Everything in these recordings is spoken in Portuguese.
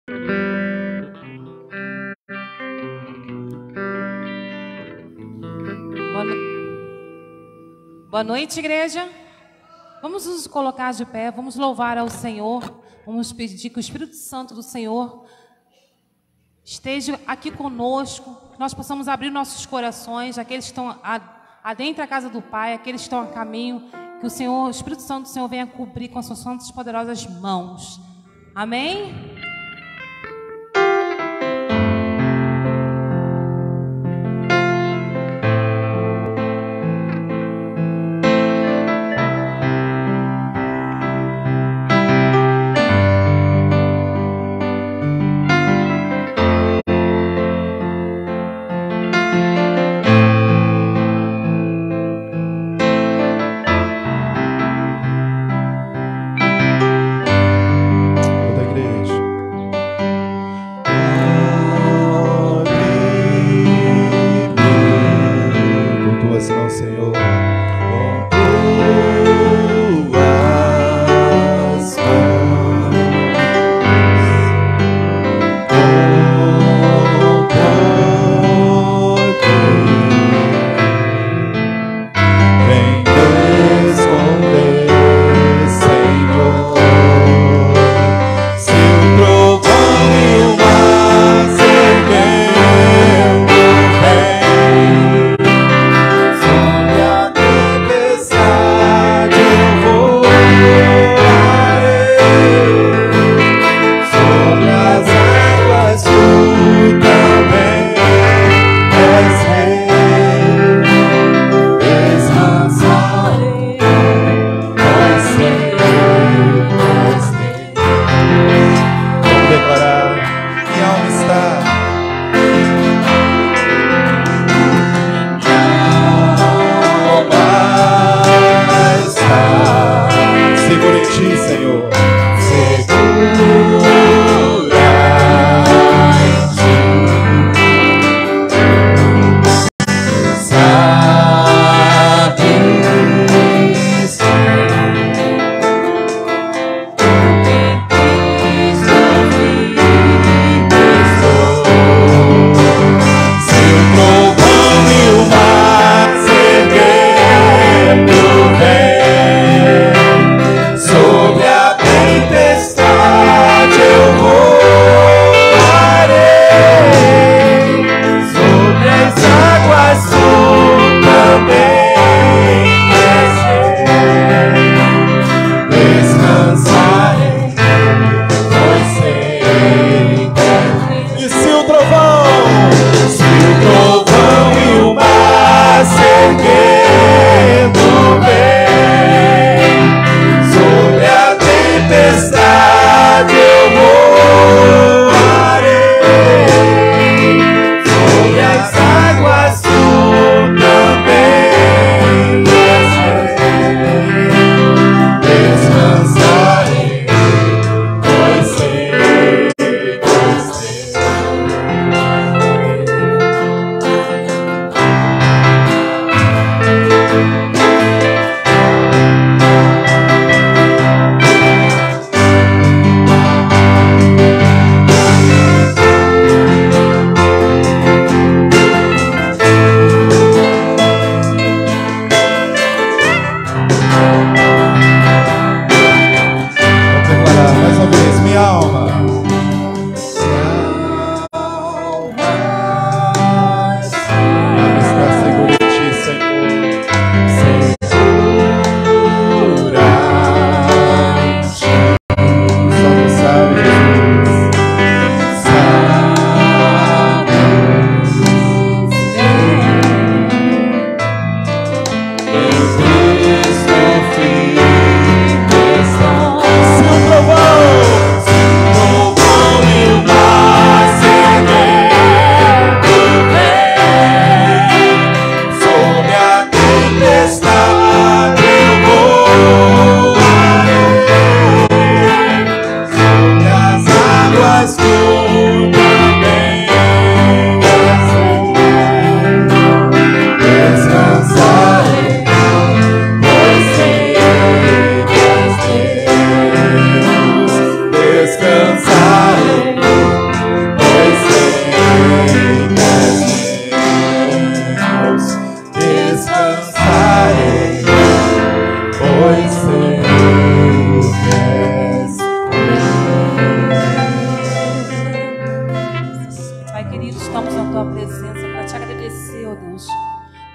Boa, Boa noite, igreja. Vamos nos colocar de pé, vamos louvar ao Senhor. Vamos pedir que o Espírito Santo do Senhor esteja aqui conosco, que nós possamos abrir nossos corações, aqueles que estão adentro da casa do Pai, aqueles que estão a caminho, que o Senhor, o Espírito Santo do Senhor venha cobrir com as suas santas e poderosas mãos. Amém? Toda a igreja.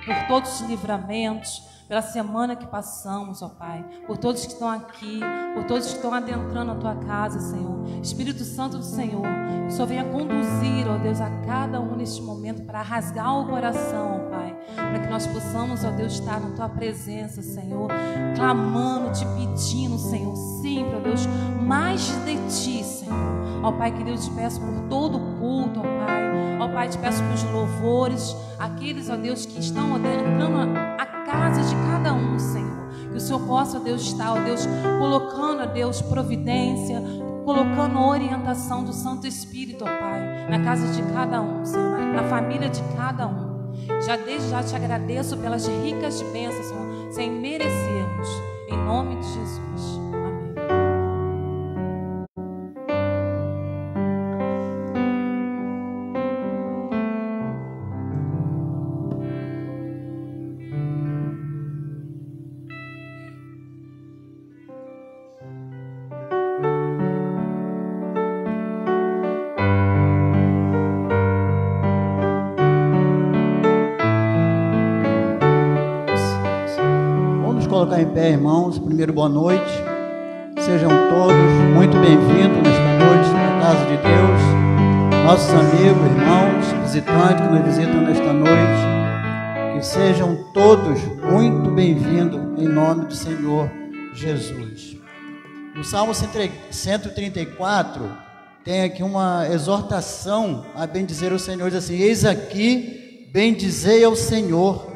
por todos os livramentos, pela semana que passamos, ó Pai, por todos que estão aqui, por todos que estão adentrando a Tua casa, Senhor. Espírito Santo do Senhor, que o Senhor venha conduzir, ó Deus, a cada um neste momento para rasgar o coração, ó Pai, para que nós possamos, ó Deus, estar na Tua presença, Senhor, clamando, Te pedindo, Senhor, sempre, ó Deus, mais de Ti, Senhor. Ó Pai, que Deus, te peço por todo o culto, ó Pai. Ó Pai, te peço pelos louvores, aqueles, ó Deus, que estão, ó Deus, entrando a casa de cada um, Senhor. Que o Senhor possa, ó Deus, estar, ó Deus, colocando, ó Deus, providência, colocando a orientação do Santo Espírito, ó Pai, na casa de cada um, Senhor, na família de cada um. Desde já te agradeço pelas ricas bênçãos, Senhor, sem merecermos. Em nome de Jesus. Amém. Colocar em pé, irmãos. Primeiro, boa noite. Sejam todos muito bem-vindos nesta noite na casa de Deus. Nossos amigos, irmãos, visitantes que nos visitam nesta noite, que sejam todos muito bem-vindos em nome do Senhor Jesus. No Salmo 134 tem aqui uma exortação a bendizer o Senhor. Diz assim: eis aqui, bendizei ao Senhor,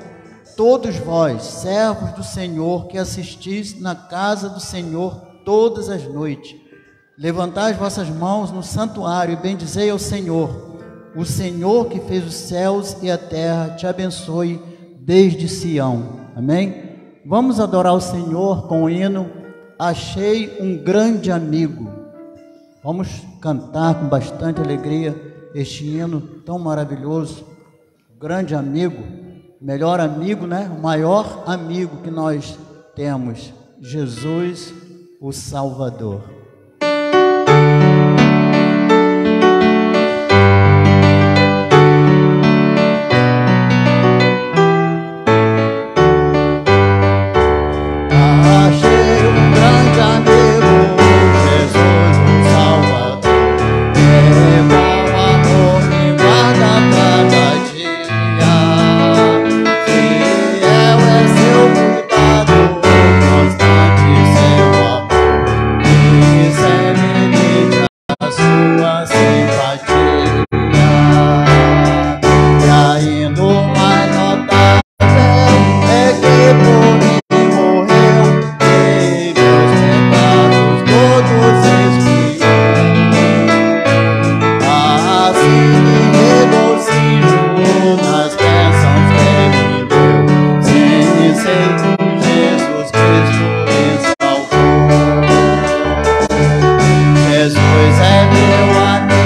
todos vós, servos do Senhor, que assistis na casa do Senhor todas as noites. Levantai as vossas mãos no santuário e bendizei ao Senhor. O Senhor que fez os céus e a terra te abençoe desde Sião. Amém? Vamos adorar o Senhor com o hino Achei um Grande Amigo. Vamos cantar com bastante alegria este hino tão maravilhoso. Grande amigo. Melhor amigo, né? O maior amigo que nós temos, Jesus, o Salvador. Achei um grande amigo, Jesus, o Salvador. É bom amor que guarda cada dia. Jesus é meu amigo.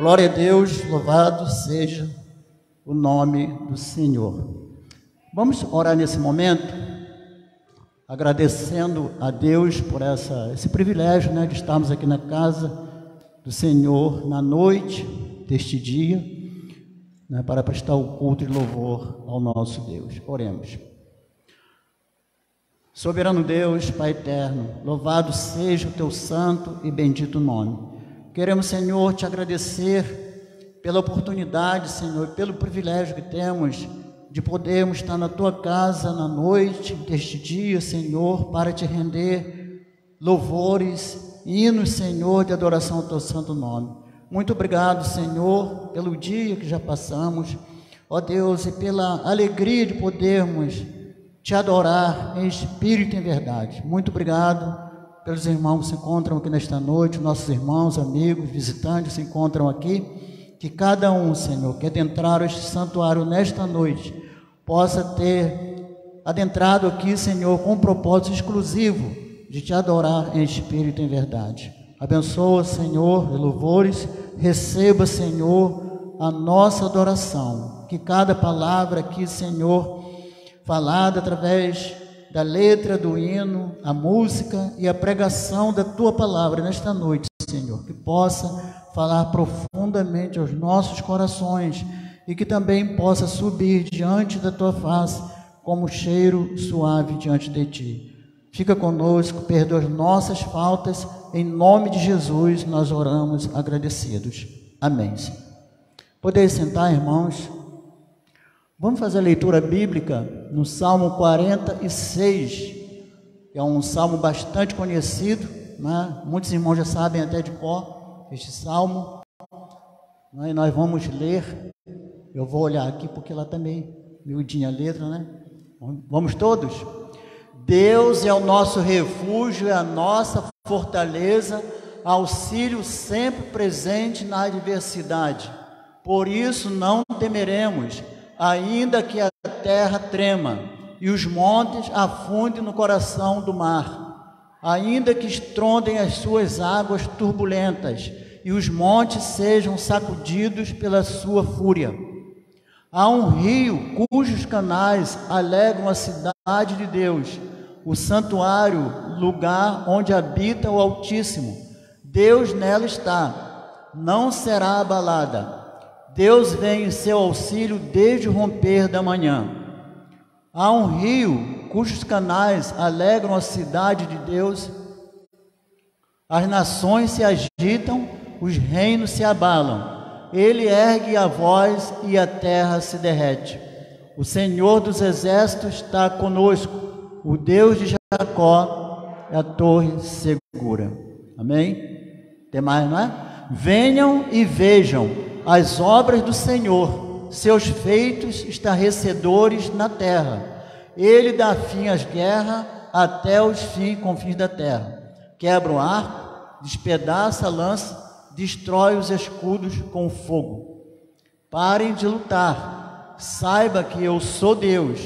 Glória a Deus, louvado seja o nome do Senhor. Vamos orar nesse momento, agradecendo a Deus por esse privilégio, né, de estarmos aqui na casa do Senhor na noite deste dia, né, para prestar o culto de louvor ao nosso Deus. Oremos. Soberano Deus, Pai eterno, louvado seja o teu santo e bendito nome. Queremos, Senhor, te agradecer pela oportunidade, Senhor, pelo privilégio que temos de podermos estar na tua casa na noite deste dia, Senhor, para te render louvores, hinos, Senhor, de adoração ao teu santo nome. Muito obrigado, Senhor, pelo dia que já passamos, ó Deus, e pela alegria de podermos te adorar em espírito e em verdade. Muito obrigado pelos irmãos que se encontram aqui nesta noite, nossos irmãos, amigos, visitantes se encontram aqui, que cada um, Senhor, que adentrar este santuário nesta noite, possa ter adentrado aqui, Senhor, com um propósito exclusivo de te adorar em espírito e em verdade. Abençoa, Senhor, e louvores, receba, Senhor, a nossa adoração, que cada palavra aqui, Senhor, falada através da letra do hino, a música e a pregação da tua palavra nesta noite, Senhor, que possa falar profundamente aos nossos corações e que também possa subir diante da tua face como cheiro suave diante de ti. Fica conosco, perdoa as nossas faltas, em nome de Jesus nós oramos agradecidos. Amém. Podeis sentar, irmãos. Vamos fazer a leitura bíblica no Salmo 46, que é um salmo bastante conhecido, né? Muitos irmãos já sabem até de cor este salmo, né? E nós vamos ler. Eu vou olhar aqui porque lá está meio miudinha a letra, né? Vamos todos? Deus é o nosso refúgio, é a nossa fortaleza, auxílio sempre presente na adversidade. Por isso não temeremos, ainda que a terra trema e os montes afundem no coração do mar, ainda que estrondem as suas águas turbulentas e os montes sejam sacudidos pela sua fúria. Há um rio cujos canais alegram a cidade de Deus, o santuário, lugar onde habita o Altíssimo. Deus nela está, não será abalada. Deus vem em seu auxílio desde o romper da manhã. Há um rio cujos canais alegram a cidade de Deus. As nações se agitam, os reinos se abalam. Ele ergue a voz e a terra se derrete. O Senhor dos exércitos está conosco. O Deus de Jacó é a torre segura. Amém? Tem mais, não é? Venham e vejam as obras do Senhor, seus feitos estarrecedores na terra. Ele dá fim às guerras até os confins da terra. Quebra o arco, despedaça a lança, destrói os escudos com fogo. Parem de lutar. Saiba que eu sou Deus.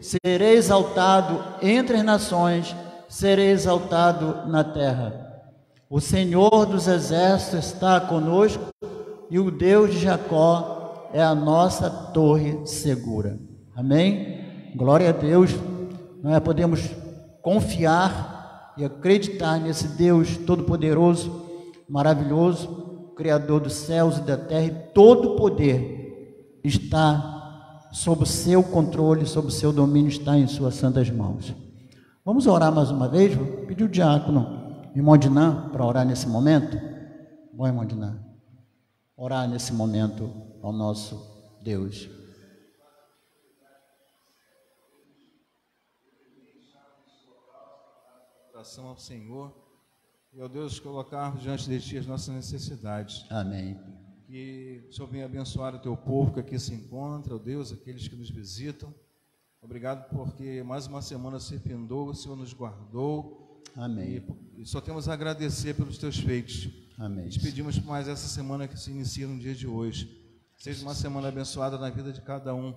Serei exaltado entre as nações, serei exaltado na terra. O Senhor dos exércitos está conosco, e o Deus de Jacó é a nossa torre segura. Amém? Glória a Deus. Nós podemos confiar e acreditar nesse Deus todo-poderoso, maravilhoso, Criador dos céus e da terra, e todo o poder está sob o seu controle, sob o seu domínio, está em suas santas mãos. Vamos orar mais uma vez? Vou pedir o diácono, irmão Dinan, para orar nesse momento. Bom, irmão Dinan, orar nesse momento ao nosso Deus. Oração ao Senhor e ao Deus colocar diante de Ti as nossas necessidades. Amém. Que o Senhor venha abençoar o Teu povo que aqui se encontra, ó Deus, aqueles que nos visitam. Obrigado porque mais uma semana se findou, o Senhor nos guardou. Amém. E só temos a agradecer pelos Teus feitos. Amém. Te pedimos por mais essa semana que se inicia no dia de hoje. Seja uma semana abençoada na vida de cada um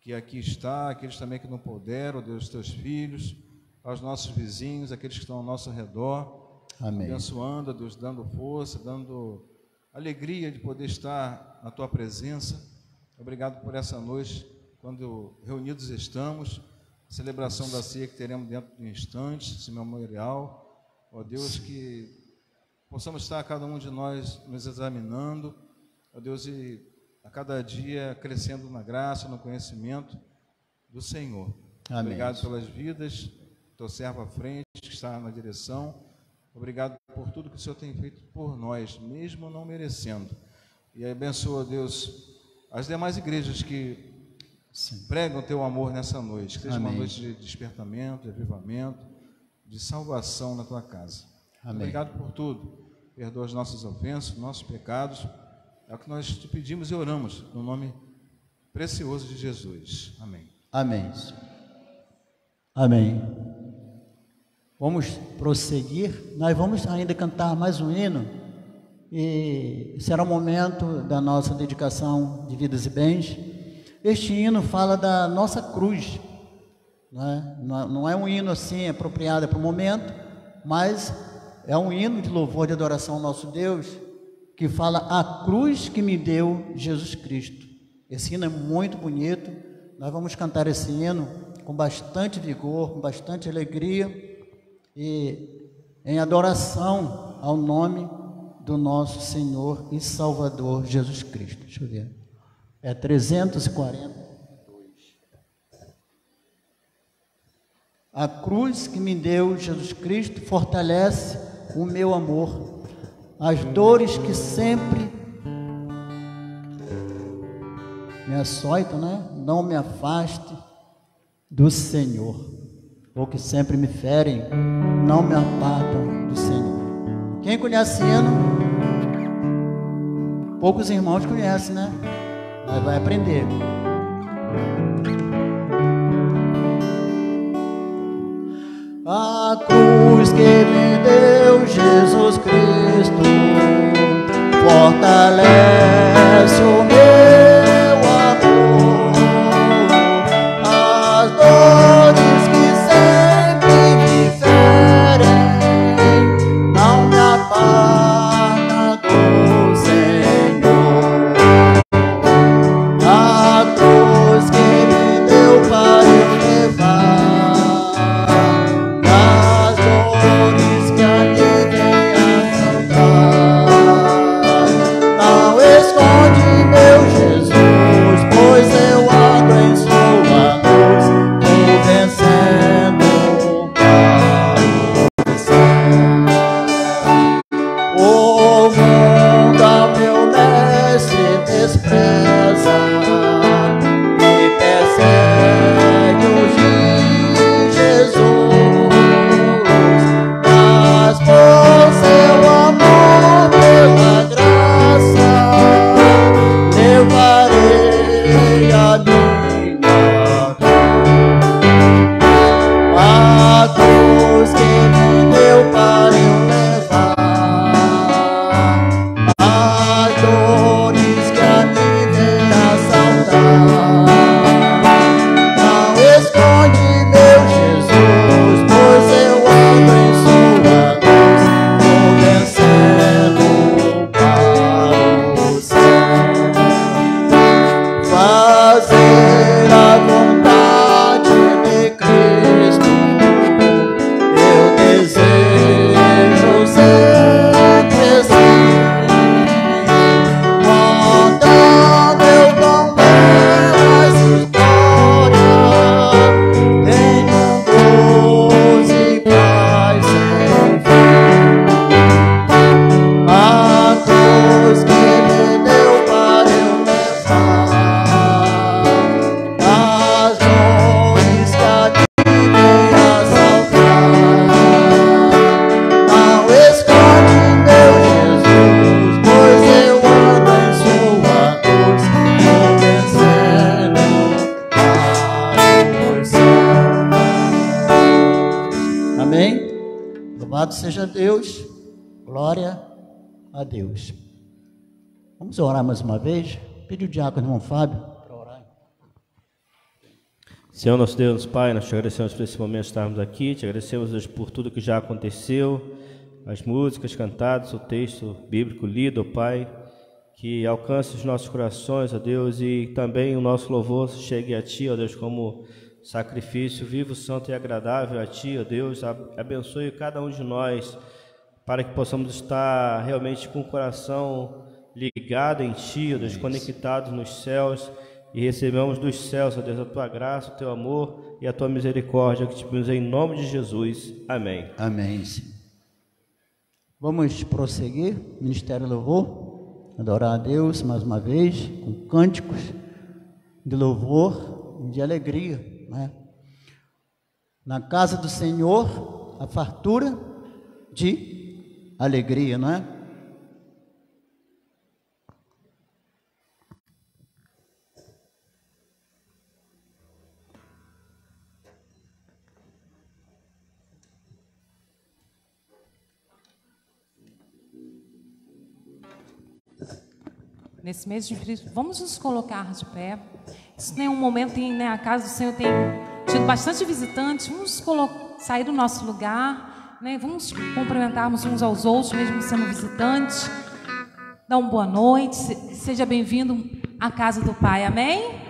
que aqui está, aqueles também que não puderam, ó Deus, Teus filhos, aos nossos vizinhos, aqueles que estão ao nosso redor. Amém. Abençoando, ó Deus, dando força, dando alegria de poder estar na Tua presença. Obrigado por essa noite, quando reunidos estamos, a celebração da ceia que teremos dentro de instantes, esse memorial. Ó Deus, que possamos estar cada um de nós nos examinando, ó Deus, e a cada dia crescendo na graça, no conhecimento do Senhor. Amém. Obrigado pelas vidas, teu servo à frente, que está na direção. Obrigado por tudo que o Senhor tem feito por nós, mesmo não merecendo. E abençoa, Deus, as demais igrejas que pregam teu amor nessa noite. Que seja uma noite de despertamento, de avivamento, de salvação na tua casa. Amém. Obrigado por tudo. Perdoa as nossas ofensas, nossos pecados. É o que nós te pedimos e oramos, no nome precioso de Jesus. Amém. Amém. Amém. Vamos prosseguir. Nós vamos ainda cantar mais um hino. E será o momento da nossa dedicação de vidas e bens. Este hino fala da nossa cruz. Não é um hino assim apropriado para o momento, mas é um hino de louvor e adoração ao nosso Deus, que fala a cruz que me deu Jesus Cristo. Esse hino é muito bonito. Nós vamos cantar esse hino com bastante vigor, com bastante alegria e em adoração ao nome do nosso Senhor e Salvador Jesus Cristo. Deixa eu ver. É 342. A cruz que me deu Jesus Cristo fortalece o meu amor. As dores que sempre me açoitam, não me afaste do Senhor, ou que sempre me ferem, não me apartam do Senhor. Quem conhece hino? Poucos irmãos conhecem, Mas vai aprender. A cruz que me deu Jesus Cristo fortalece o meu amor. As dores que sempre me ferem não me apartam do Senhor. A cruz que me deu para eu levar as dores que a mim vem assaltar. Não esconde meu Jesus, pois eu ando em sua luz, vou vencendo para o céu. O mundo ao meu mestre despreza, me persegue o Jesus, mas por seu amor, pela graça, levarei a minha cruz. A cruz que me deu para eu levar as dores que a mim vem assaltar. Não esconde meu Jesus, pois eu ando em sua luz, vou vencendo para o céu. Fazer a vontade de Cristo, eu desejo sempre assim. Contando eu com belas histórias, tenho gozo e paz sem fim. A cruz que me deu para eu levar as dores que a mim vem assaltar. Não esconde meu Jesus, pois eu ando em sua luz, vou vencendo para o céu. Amém? Louvado seja Deus, glória a Deus. Vamos orar mais uma vez. Pedir o diácono irmão Fábio para orar. Senhor, nosso Deus, nosso Pai, nós te agradecemos por esse momento de estarmos aqui, te agradecemos, Deus, por tudo que já aconteceu, as músicas cantadas, o texto bíblico lido, ó Pai. que alcance os nossos corações, ó Deus, e também o nosso louvor chegue a Ti, ó Deus, como sacrifício vivo, santo e agradável a Ti, ó Deus. Abençoe cada um de nós, para que possamos estar realmente com o coração ligado em Ti, ó Deus, conectados nos céus, e recebamos dos céus, ó Deus, a Tua graça, o Teu amor e a Tua misericórdia, que te pedimos em nome de Jesus. Amém. Amém, Senhor. Vamos prosseguir, Ministério Louvor, adorar a Deus mais uma vez, com cânticos de louvor e de alegria, né? Na casa do Senhor, a fartura de alegria, não é? Nesse mês de julho, vamos nos colocar de pé. Isso nem um momento em, né, a casa do Senhor tem tido bastante visitantes. Vamos sair do nosso lugar, né? Vamos cumprimentarmos uns aos outros, mesmo sendo visitantes. Dá uma boa noite, seja bem-vindo à casa do Pai, amém?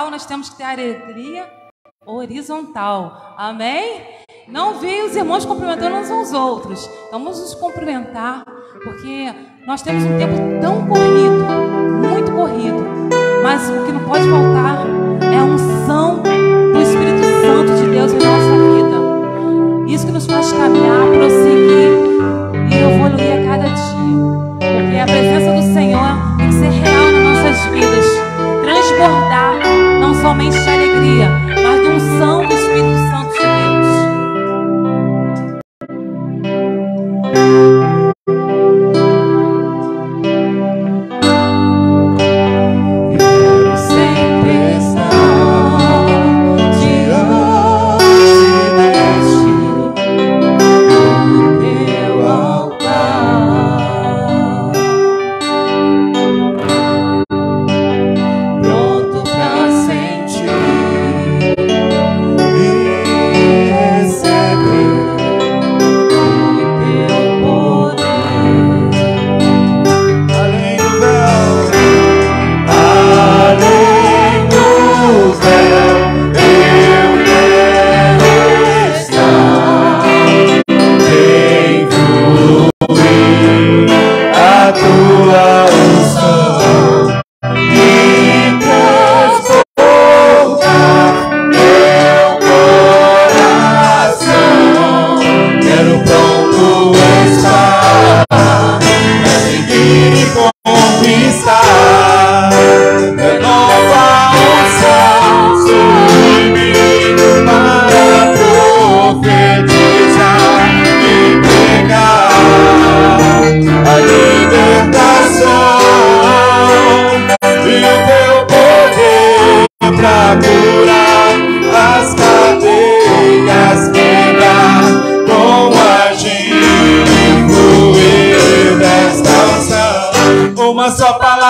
Nós temos que ter alegria horizontal, amém? Não vi os irmãos cumprimentando uns aos outros. Vamos nos cumprimentar, porque nós temos um tempo tão corrido, muito corrido. Mas o que não pode faltar é a unção do Espírito Santo de Deus em nossa vida. Isso que nos faz caminhar, prosseguir e evoluir a cada dia. Porque a presença do Senhor tem que ser real nas nossas vidas, transbordar não somente de alegria, mas de unção do Espírito Santo de Deus. Eu sempre estou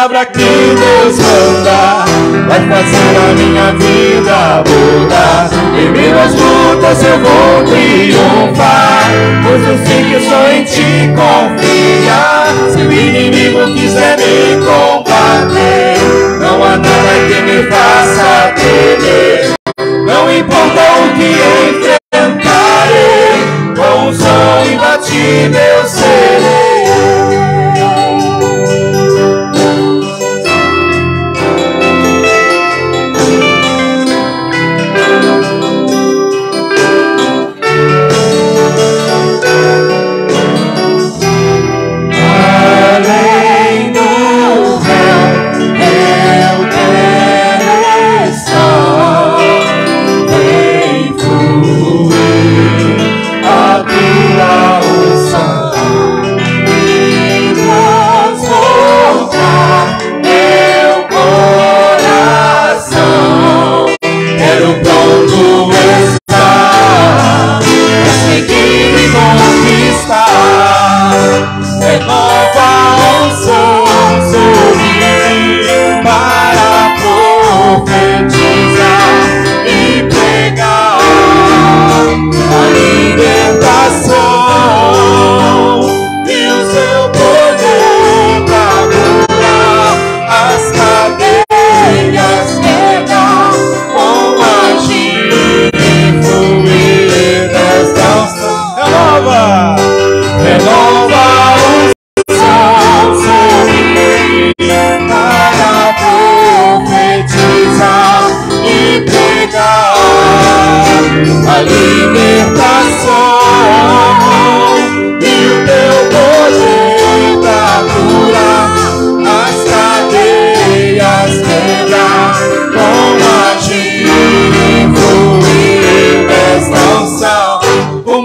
palavra que Deus manda vai fazer a minha vida mudar. Em meio às lutas eu vou triunfar, pois eu sei que só em ti confiar. Se o inimigo quiser me combater, não há nada que me faça temer. Não importa o que enfrentarei, com um som imbatível eu serei.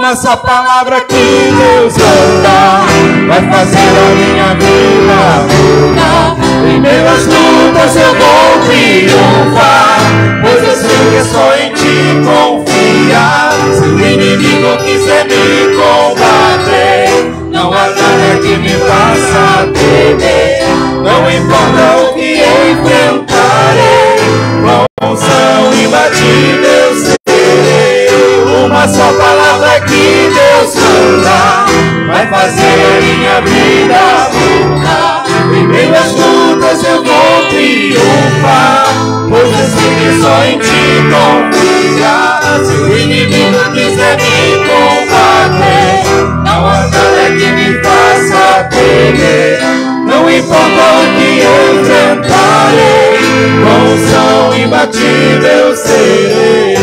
Essa palavra que Deus manda vai fazer a minha vida mudar. Em meio às lutas eu vou triunfar, pois eu sei que é só em ti confiar. Se o inimigo quiser me combater, não há nada que me faça temer. Não importa o que enfrentarei, com unção imbatível eu serei. Uma só palavra que Deus manda vai fazer minha vida mudar. Em meio às lutas eu vou triunfar, pois eu sei que só em ti confiar. Se o inimigo quiser me combater, não há nada que me faça temer. Não importa o que enfrentarei, com unção imbatível eu serei.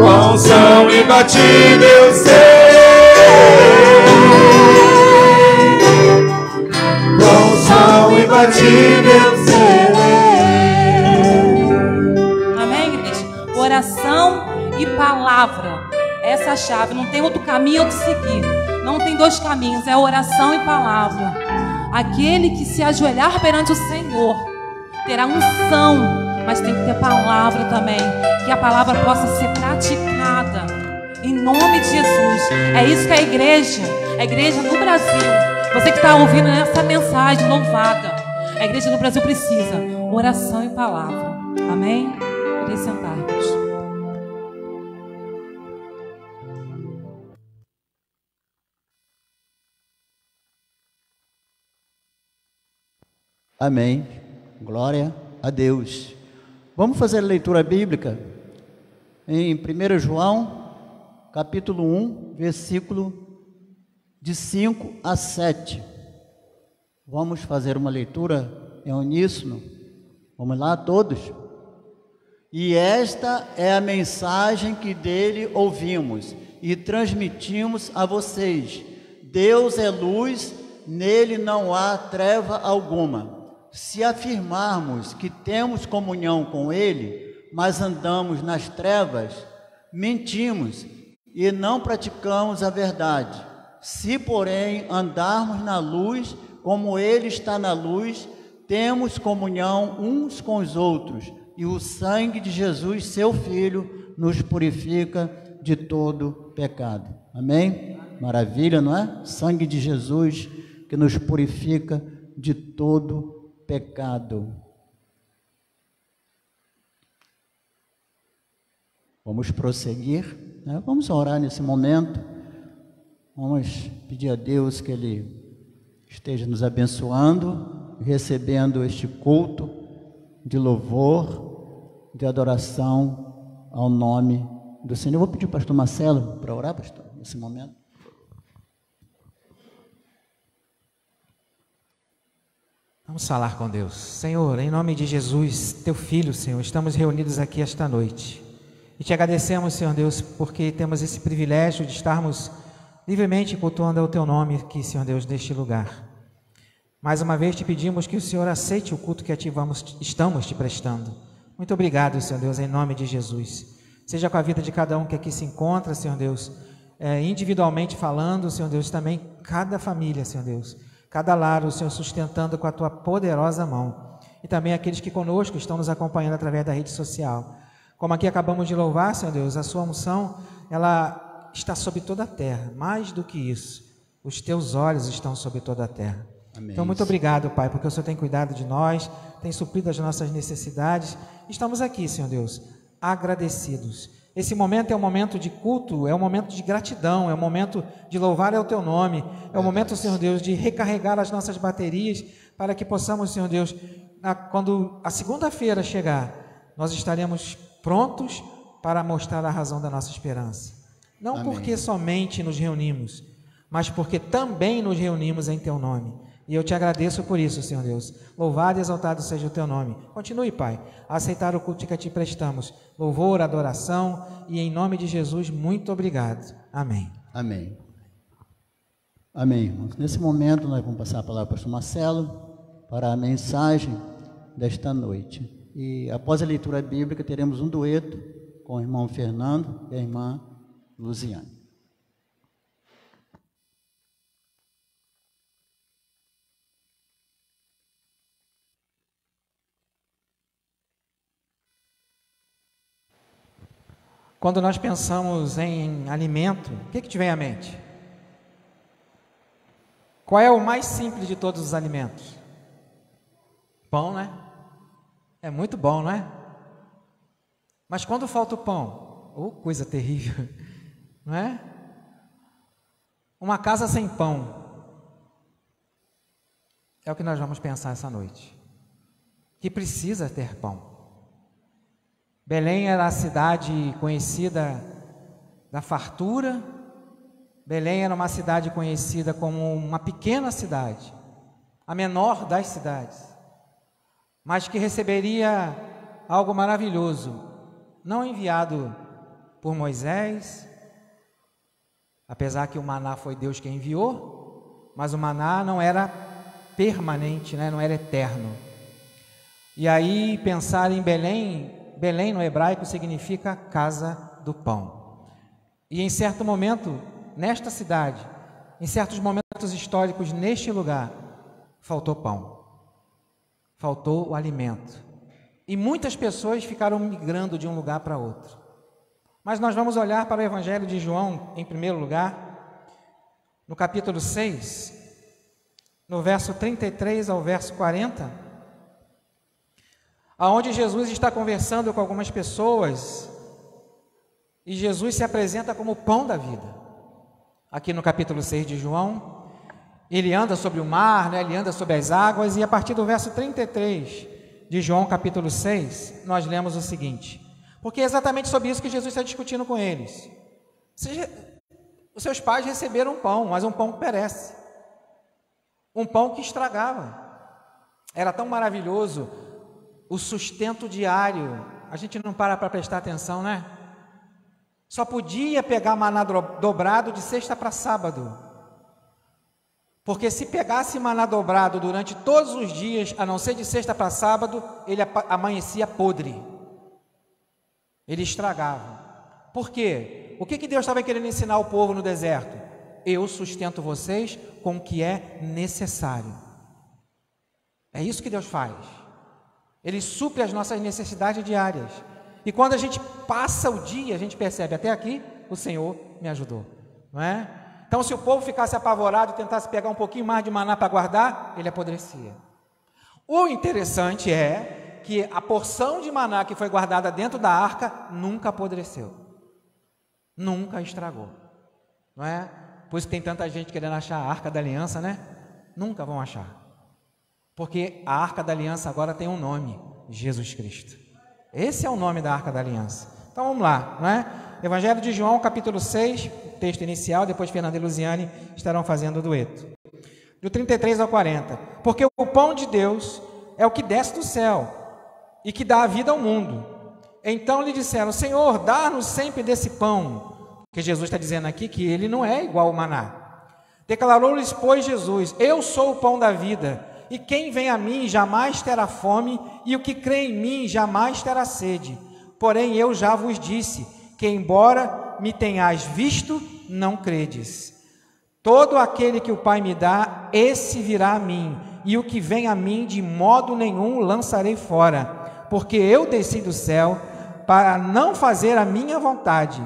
Com unção imbatível serei. Com unção imbatível serei. Amém, igreja? Oração e palavra. Essa é a chave. Não tem outro caminho de seguir. Não tem dois caminhos. É oração e palavra. Aquele que se ajoelhar perante o Senhor terá unção, mas tem que ter palavra também. Que a palavra possa ser praticada em nome de Jesus. É isso que a igreja no Brasil, você que está ouvindo essa mensagem louvada, a igreja no Brasil precisa oração e palavra. Amém? Podem sentar-nos. Amém. Glória a Deus. Vamos fazer a leitura bíblica em 1 João, capítulo 1, versículo de 5 a 7. Vamos fazer uma leitura em uníssono. Vamos lá, todos? E esta é a mensagem que dele ouvimos e transmitimos a vocês. Deus é luz, nele não há treva alguma. Se afirmarmos que temos comunhão com ele, mas andamos nas trevas, mentimos e não praticamos a verdade. Se, porém, andarmos na luz, como ele está na luz, temos comunhão uns com os outros, e o sangue de Jesus, seu Filho, nos purifica de todo pecado. Amém? Maravilha, não é? Sangue de Jesus que nos purifica de todo pecado. Vamos prosseguir, né? Vamos orar nesse momento. Vamos pedir a Deus que Ele esteja nos abençoando, recebendo este culto de louvor, de adoração ao nome do Senhor. Eu vou pedir ao pastor Marcelo para orar, pastor, nesse momento. Vamos falar com Deus. Senhor, em nome de Jesus, Teu Filho, Senhor, estamos reunidos aqui esta noite. E Te agradecemos, Senhor Deus, porque temos esse privilégio de estarmos livremente cultuando o Teu nome aqui, Senhor Deus, neste lugar. Mais uma vez Te pedimos que o Senhor aceite o culto que estamos Te prestando. Muito obrigado, Senhor Deus, em nome de Jesus. Seja com a vida de cada um que aqui se encontra, Senhor Deus, individualmente falando, Senhor Deus, também cada família, Senhor Deus, cada lar, o Senhor sustentando com a Tua poderosa mão. E também aqueles que conosco estão nos acompanhando através da rede social. Como aqui acabamos de louvar, Senhor Deus, a Sua unção, ela está sobre toda a terra. Mais do que isso, os Teus olhos estão sobre toda a terra. Amém. Então, muito obrigado, Pai, porque o Senhor tem cuidado de nós, tem suprido as nossas necessidades. Estamos aqui, Senhor Deus, agradecidos. Esse momento é um momento de culto, é um momento de gratidão, é um momento de louvar ao Teu nome, é um momento, Senhor Deus, de recarregar as nossas baterias, para que possamos, Senhor Deus, quando a segunda-feira chegar, nós estaremos prontos para mostrar a razão da nossa esperança. Não Amém. Porque somente nos reunimos, mas porque também nos reunimos em Teu nome. E eu Te agradeço por isso, Senhor Deus. Louvado e exaltado seja o Teu nome. Continue, Pai, a aceitar o culto que Te prestamos. Louvor, adoração e em nome de Jesus, muito obrigado. Amém. Amém. Amém, irmãos. Nesse momento nós vamos passar a palavra para o pastor Marcelo para a mensagem desta noite. E após a leitura bíblica teremos um dueto com o irmão Fernando e a irmã Luziane. Quando nós pensamos em alimento, o que te vem à mente? Qual é o mais simples de todos os alimentos? Pão, né? É muito bom, não é? Mas quando falta o pão, coisa terrível, não é? Uma casa sem pão. É o que nós vamos pensar essa noite. Que precisa ter pão. Belém era a cidade conhecida da fartura. Belém era uma cidade conhecida como uma pequena cidade, a menor das cidades, mas que receberia algo maravilhoso, não enviado por Moisés, apesar que o maná foi Deus quem enviou, mas o maná não era permanente, né? Não era eterno. E aí pensar em Belém, Belém no hebraico significa casa do pão. E em certo momento, nesta cidade, em certos momentos históricos neste lugar, faltou pão, faltou o alimento. E muitas pessoas ficaram migrando de um lugar para outro. Mas nós vamos olhar para o Evangelho de João, em primeiro lugar, no capítulo 6, no verso 33 ao verso 40, aonde Jesus está conversando com algumas pessoas e Jesus se apresenta como o pão da vida. Aqui no capítulo 6 de João, ele anda sobre o mar, né? Ele anda sobre as águas, e a partir do verso 33 de João capítulo 6, nós lemos o seguinte, porque é exatamente sobre isso que Jesus está discutindo com eles. Os seus pais receberam um pão, mas um pão que perece, um pão que estragava. Era tão maravilhoso o sustento diário, a gente não para prestar atenção, né? Só podia pegar maná dobrado de sexta para sábado, porque se pegasse maná dobrado durante todos os dias, a não ser de sexta para sábado, ele amanhecia podre, ele estragava. Por quê? O que Deus estava querendo ensinar ao povo no deserto? Eu sustento vocês com o que é necessário. É isso que Deus faz. Ele supre as nossas necessidades diárias. E quando a gente passa o dia, a gente percebe, até aqui o Senhor me ajudou, não é? Então, se o povo ficasse apavorado e tentasse pegar um pouquinho mais de maná para guardar, ele apodrecia. O interessante é que a porção de maná que foi guardada dentro da arca nunca apodreceu, nunca estragou, não é? Por isso que tem tanta gente querendo achar a Arca da Aliança, né? Nunca vão achar, porque a Arca da Aliança agora tem um nome: Jesus Cristo. Esse é o nome da Arca da Aliança. Então vamos lá, não é? Evangelho de João, capítulo 6, texto inicial, depois Fernanda e Luziane estarão fazendo o dueto. Do 33 ao 40. Porque o pão de Deus é o que desce do céu e que dá a vida ao mundo. Então lhe disseram: Senhor, dá-nos sempre desse pão. Porque Jesus está dizendo aqui que ele não é igual ao maná. Declarou-lhes, pois, Jesus: Eu sou o pão da vida, e quem vem a mim jamais terá fome, e o que crê em mim jamais terá sede. Porém eu já vos disse que, embora me tenhais visto, não credes. Todo aquele que o Pai me dá, esse virá a mim, e o que vem a mim de modo nenhum lançarei fora, porque eu desci do céu para não fazer a minha vontade,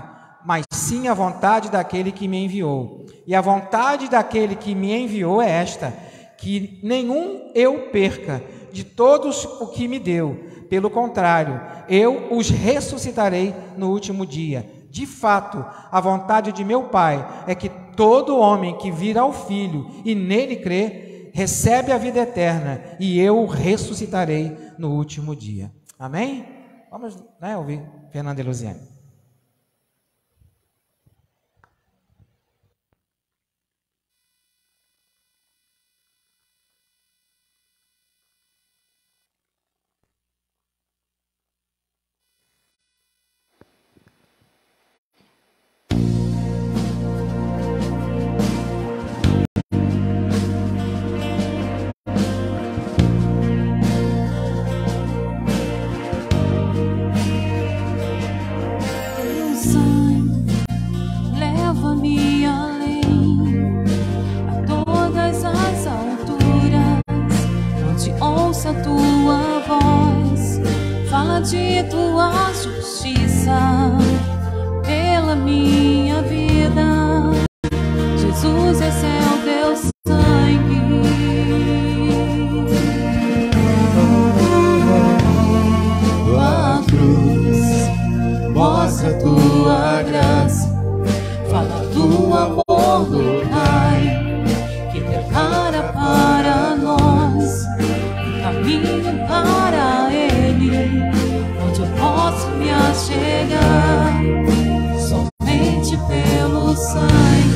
mas sim a vontade daquele que me enviou. E a vontade daquele que me enviou é esta: que nenhum eu perca de todos o que me deu. Pelo contrário, eu os ressuscitarei no último dia. De fato, a vontade de meu Pai é que todo homem que vir ao Filho e nele crê, recebe a vida eterna, e eu o ressuscitarei no último dia. Amém? Vamos, né, ouvir Fernanda e Luziane. Leva-me além, a todas as alturas, onde ouça a tua voz, fala de tua justiça pela minha vida. Jesus, esse é o teu sangue. Tua cruz mostra a tua graça, fala do amor do Pai, que prepara para nós um caminho para Ele, onde eu posso me achegar somente pelo sangue.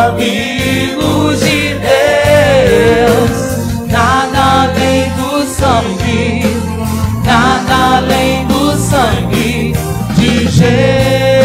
amigos de Deus, nada além do sangue, nada além do sangue de Jesus.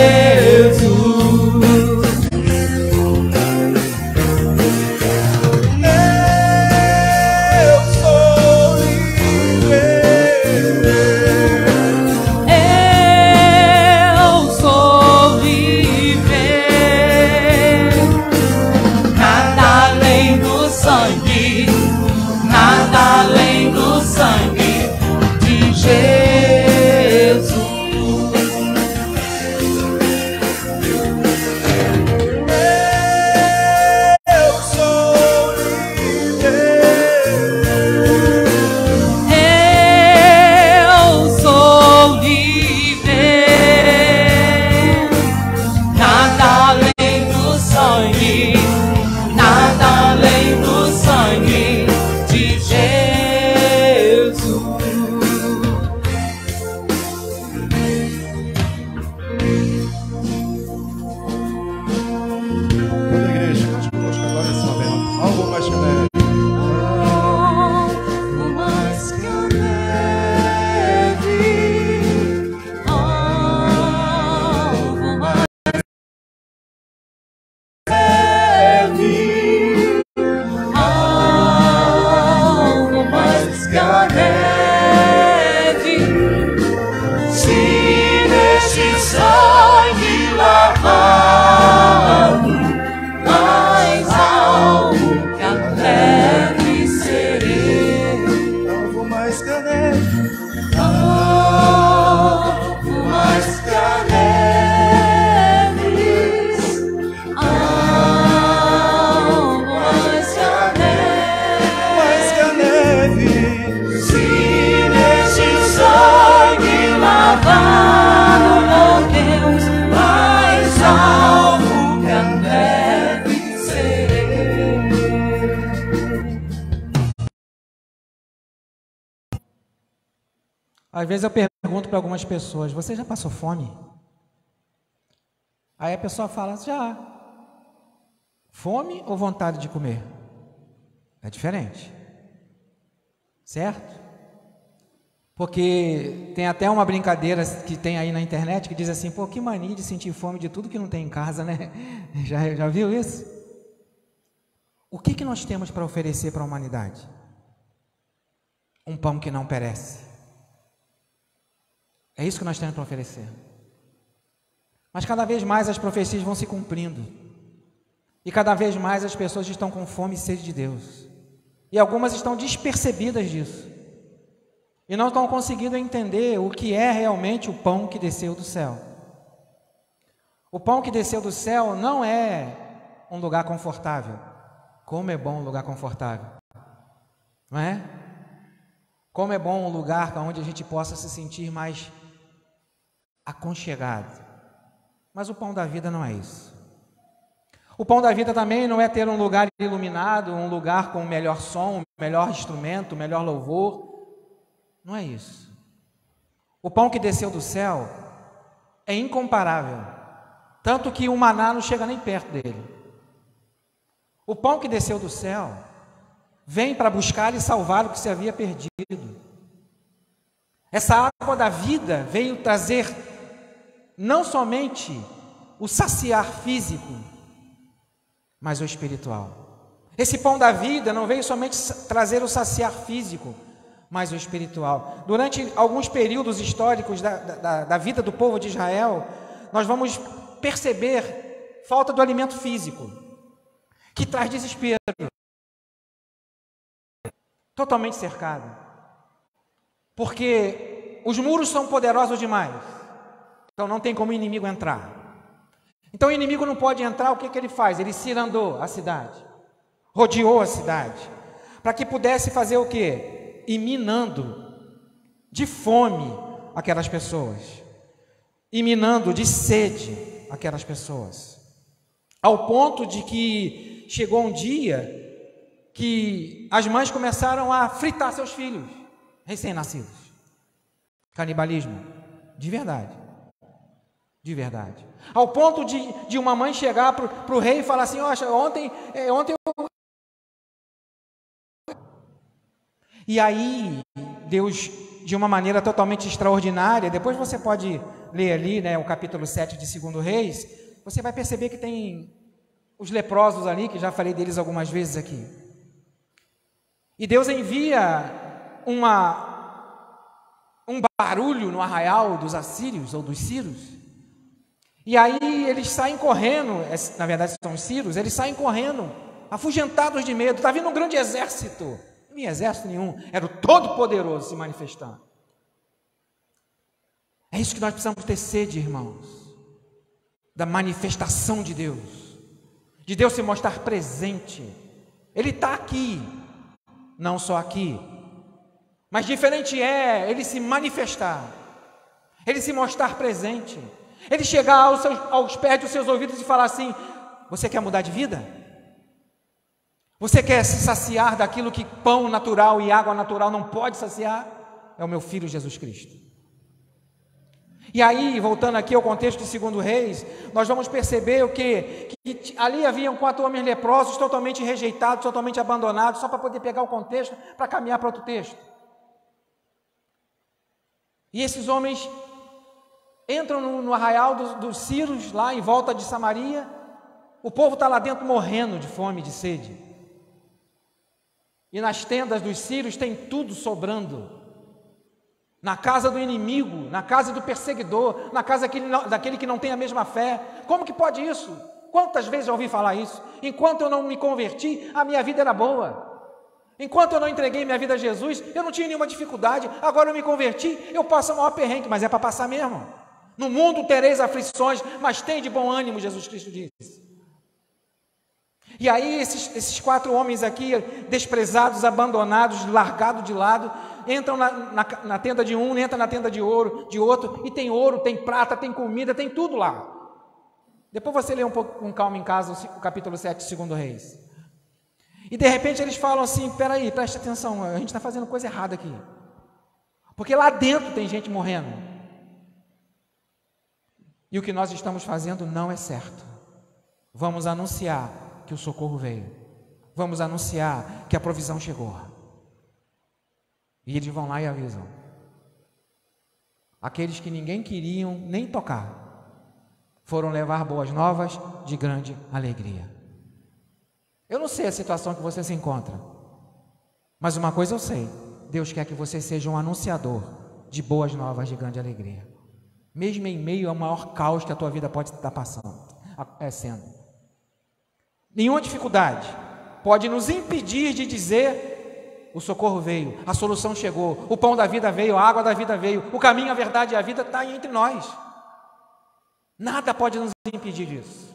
Às vezes eu pergunto para algumas pessoas: você já passou fome? Aí a pessoa fala: já. Fome ou vontade de comer? É diferente, certo? Porque tem até uma brincadeira que tem aí na internet que diz assim: pô, que mania de sentir fome de tudo que não tem em casa, né? Já viu isso? O que nós temos para oferecer para a humanidade? Um pão que não perece. É isso que nós temos para oferecer. Mas cada vez mais as profecias vão se cumprindo. E cada vez mais as pessoas estão com fome e sede de Deus. E algumas estão despercebidas disso. E não estão conseguindo entender o que é realmente o pão que desceu do céu. O pão que desceu do céu não é um lugar confortável. Como é bom um lugar confortável, não é? Como é bom um lugar onde a gente possa se sentir mais aconchegado. Mas o pão da vida não é isso. O pão da vida também não é ter um lugar iluminado, um lugar com melhor som, melhor instrumento, melhor louvor. Não é isso. O pão que desceu do céu é incomparável, tanto que o maná não chega nem perto dele. O pão que desceu do céu vem para buscar e salvar o que se havia perdido. Essa água da vida veio trazer não somente o saciar físico, mas o espiritual. Esse pão da vida não veio somente trazer o saciar físico, mas o espiritual. Durante alguns períodos históricos da vida do povo de Israel, nós vamos perceber falta do alimento físico, que traz desespero. Totalmente cercado. Porque os muros são poderosos demais. Então não tem como o inimigo entrar. Então o inimigo não pode entrar, o que ele faz? Ele cirandou a cidade, rodeou a cidade, para que pudesse fazer o quê? Ir minando de fome aquelas pessoas, e minando de sede aquelas pessoas, ao ponto de que chegou um dia que as mães começaram a fritar seus filhos recém-nascidos. Canibalismo, de verdade. de verdade. Ao ponto de uma mãe chegar para o rei e falar assim: ontem eu... E aí, Deus, de uma maneira totalmente extraordinária, depois você pode ler ali, né, o capítulo 7 de 2 Reis, você vai perceber que tem os leprosos ali, que já falei deles algumas vezes aqui. E Deus envia um barulho no arraial dos assírios ou dos sírios. E aí eles saem correndo, na verdade são os sírios, eles saem correndo, afugentados de medo. Está vindo um grande exército. Não tinha exército nenhum, era o Todo-Poderoso se manifestando. É isso que nós precisamos ter sede, irmãos, da manifestação de Deus se mostrar presente. Ele está aqui, não só aqui, mas diferente é ele se manifestar, ele se mostrar presente, ele chegar aos pés dos seus ouvidos e falar assim: você quer mudar de vida? Você quer se saciar daquilo que pão natural e água natural não pode saciar? É o meu Filho Jesus Cristo. E aí, voltando aqui ao contexto de 2 Reis, nós vamos perceber o quê? Que ali haviam 4 homens leprosos, totalmente rejeitados, totalmente abandonados, só para poder pegar o contexto, para caminhar para outro texto. E esses homens entram no arraial dos sírios, lá em volta de Samaria. O povo está lá dentro morrendo de fome e de sede. E nas tendas dos sírios tem tudo sobrando. Na casa do inimigo, na casa do perseguidor, na casa daquele que não tem a mesma fé. Como que pode isso? Quantas vezes eu ouvi falar isso? Enquanto eu não me converti, a minha vida era boa. Enquanto eu não entreguei minha vida a Jesus, eu não tinha nenhuma dificuldade. Agora eu me converti, eu passo o maior perrengue, mas é para passar mesmo. No mundo tereis aflições, mas tem de bom ânimo, Jesus Cristo disse. E aí esses 4 homens aqui, desprezados, abandonados, largados de lado, entram na tenda de um, entram na tenda de outro, e tem ouro, tem prata, tem comida, tem tudo lá. Depois você lê um pouco com calma em casa o capítulo 7 de 2 Reis. E de repente eles falam assim: peraí, presta atenção, a gente está fazendo coisa errada aqui. Porque lá dentro tem gente morrendo. E o que nós estamos fazendo não é certo. Vamos anunciar que o socorro veio. Vamos anunciar que a provisão chegou. E eles vão lá e avisam. Aqueles que ninguém queriam nem tocar, foram levar boas novas de grande alegria. Eu não sei a situação que você se encontra, mas uma coisa eu sei: Deus quer que você seja um anunciador de boas novas de grande alegria, mesmo em meio ao maior caos que a tua vida pode estar sendo. Nenhuma dificuldade pode nos impedir de dizer: o socorro veio, a solução chegou, o pão da vida veio, a água da vida veio, o caminho, a verdade e a vida está entre nós. Nada pode nos impedir disso.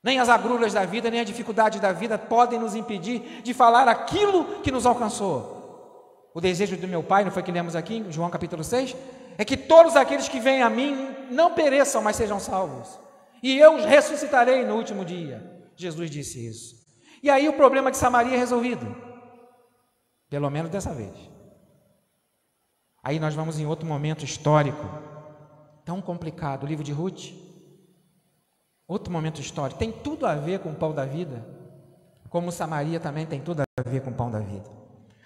Nem as agruras da vida, nem a dificuldade da vida podem nos impedir de falar aquilo que nos alcançou. O desejo do meu Pai, não foi que lemos aqui em João capítulo 6? É que todos aqueles que vêm a mim não pereçam, mas sejam salvos. E eu os ressuscitarei no último dia. Jesus disse isso. E aí o problema de Samaria é resolvido. Pelo menos dessa vez. Aí nós vamos em outro momento histórico, tão complicado, o livro de Ruth. Outro momento histórico, tem tudo a ver com o pão da vida, como Samaria também tem tudo a ver com o pão da vida.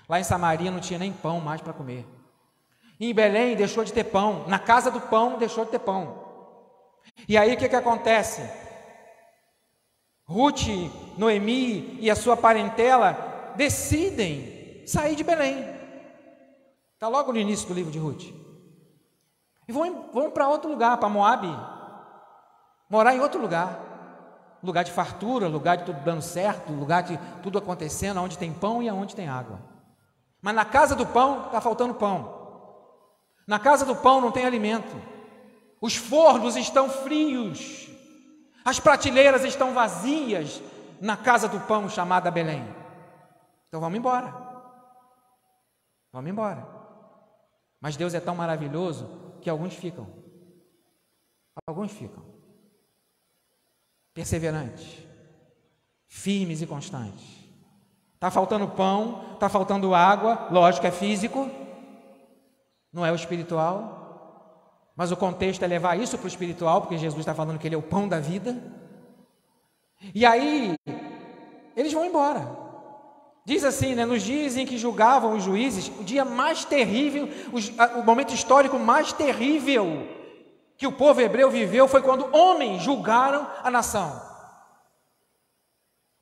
Lá em Samaria não tinha nem pão mais para comer. Em Belém deixou de ter pão, na casa do pão deixou de ter pão. E aí o que acontece? Ruth, Noemi e a sua parentela decidem sair de Belém. Está logo no início do livro de Ruth. E vão para outro lugar, para Moabe. Morar em outro lugar. Lugar de fartura, lugar de tudo dando certo, lugar de tudo acontecendo, onde tem pão e onde tem água. Mas na casa do pão está faltando pão. Na casa do pão não tem alimento. Os fornos estão frios. As prateleiras estão vazias na casa do pão chamada Belém. Então vamos embora. Vamos embora. Mas Deus é tão maravilhoso que alguns ficam. Alguns ficam. Perseverantes. Firmes e constantes. Está faltando pão, está faltando água. Lógico, é físico. Não é o espiritual. Mas o contexto é levar isso para o espiritual, porque Jesus está falando que Ele é o pão da vida. E aí, eles vão embora. Diz assim, né, nos dias em que julgavam os juízes, o dia mais terrível, o momento histórico mais terrível que o povo hebreu viveu foi quando homens julgaram a nação.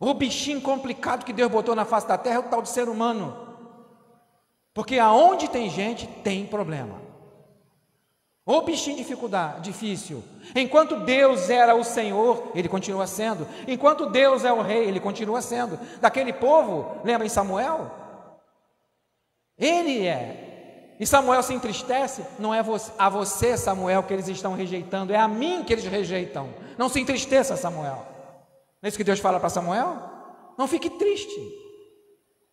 O bichinho complicado que Deus botou na face da terra é o tal de ser humano. Porque aonde tem gente, tem problema. O bichinho difícil. Enquanto Deus era o Senhor, Ele continua sendo. Enquanto Deus é o Rei, Ele continua sendo. Daquele povo, lembra em Samuel? Ele é. E Samuel se entristece. Não é a você, Samuel, que eles estão rejeitando. É a mim que eles rejeitam. Não se entristeça, Samuel. Não é isso que Deus fala para Samuel? Não fique triste.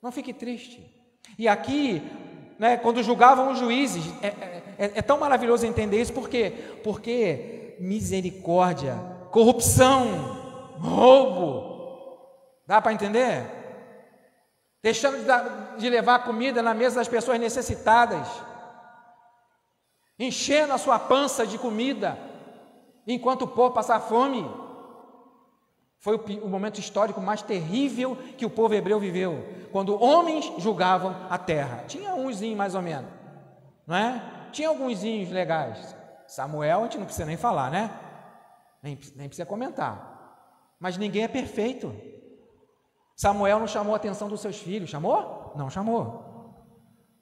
Não fique triste. E aqui, né, quando julgavam os juízes, é tão maravilhoso entender isso, por quê? Porque misericórdia, corrupção, roubo, dá para entender? Deixando de levar comida na mesa das pessoas necessitadas, enchendo a sua pança de comida, enquanto o povo passar fome. Foi o momento histórico mais terrível que o povo hebreu viveu, quando homens julgavam a terra. Tinha umzinho mais ou menos, não é? Tinha algunzinhos legais. Samuel a gente não precisa nem falar, né? Nem precisa comentar. Mas ninguém é perfeito. Samuel não chamou a atenção dos seus filhos, chamou? Não chamou.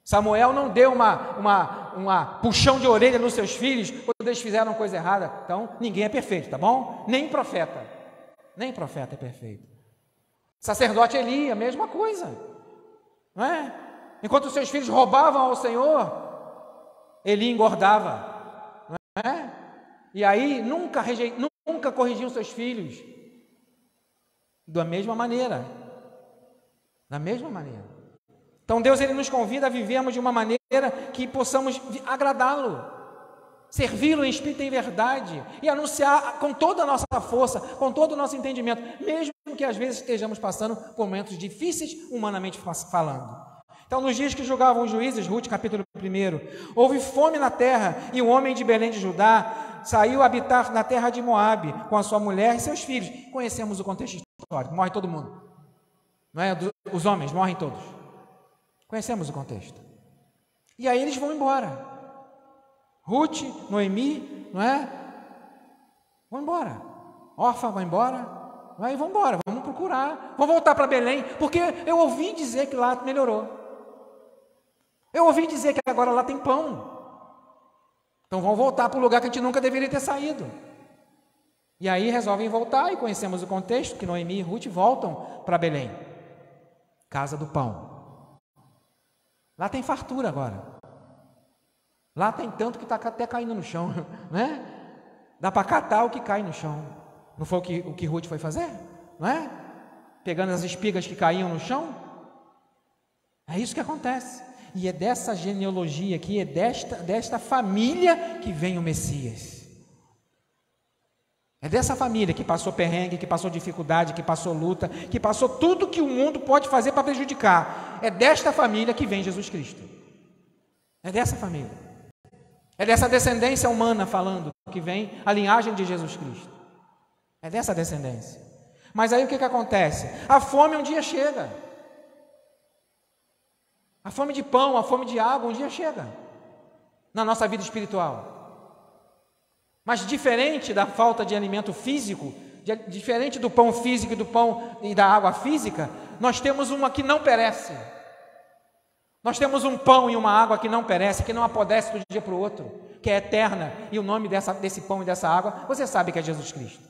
Samuel não deu uma puxão de orelha nos seus filhos quando eles fizeram coisa errada. Então, ninguém é perfeito, tá bom? Nem profeta. Nem profeta é perfeito. Sacerdote Eli, a mesma coisa, não é? Enquanto os seus filhos roubavam ao Senhor, Eli engordava, não é? E aí nunca corrigiam seus filhos da mesma maneira. Da mesma maneira. Então Deus, Ele nos convida a vivermos de uma maneira que possamos agradá-lo, servi-lo em espírito e em verdade, e anunciar com toda a nossa força, com todo o nosso entendimento, mesmo que às vezes estejamos passando por momentos difíceis, humanamente falando. Então, nos dias que julgavam os juízes, Ruth, capítulo 1, houve fome na terra, e o homem de Belém de Judá saiu a habitar na terra de Moabe, com a sua mulher e seus filhos. Conhecemos o contexto histórico, morre todo mundo, não é? Os homens morrem todos. Conhecemos o contexto. E aí eles vão embora. Ruth, Noemi, não é? Vão embora. Orfa, vai embora. Aí vão embora, vamos procurar. Vamos voltar para Belém, porque eu ouvi dizer que lá melhorou. Eu ouvi dizer que agora lá tem pão. Então vão voltar para o lugar que a gente nunca deveria ter saído. E aí resolvem voltar, e conhecemos o contexto, que Noemi e Ruth voltam para Belém. Casa do pão. Lá tem fartura agora. Lá tem tanto que está até caindo no chão, né? Dá para catar o que cai no chão. Não foi o que Ruth foi fazer? Não é? Pegando as espigas que caíam no chão. É isso que acontece. E é dessa genealogia aqui, é desta família que vem o Messias. É dessa família que passou perrengue, que passou dificuldade, que passou luta, que passou tudo que o mundo pode fazer para prejudicar. É desta família que vem Jesus Cristo. É dessa família. É dessa descendência humana falando que vem a linhagem de Jesus Cristo. É dessa descendência. Mas aí o que acontece? A fome um dia chega. A fome de pão, a fome de água um dia chega na nossa vida espiritual. Mas diferente da falta de alimento físico, diferente do pão físico e do pão e da água física, nós temos uma que não perece. Nós temos um pão e uma água que não perece, que não apodrece do dia para o outro, que é eterna, e o nome desse pão e dessa água, você sabe que é Jesus Cristo.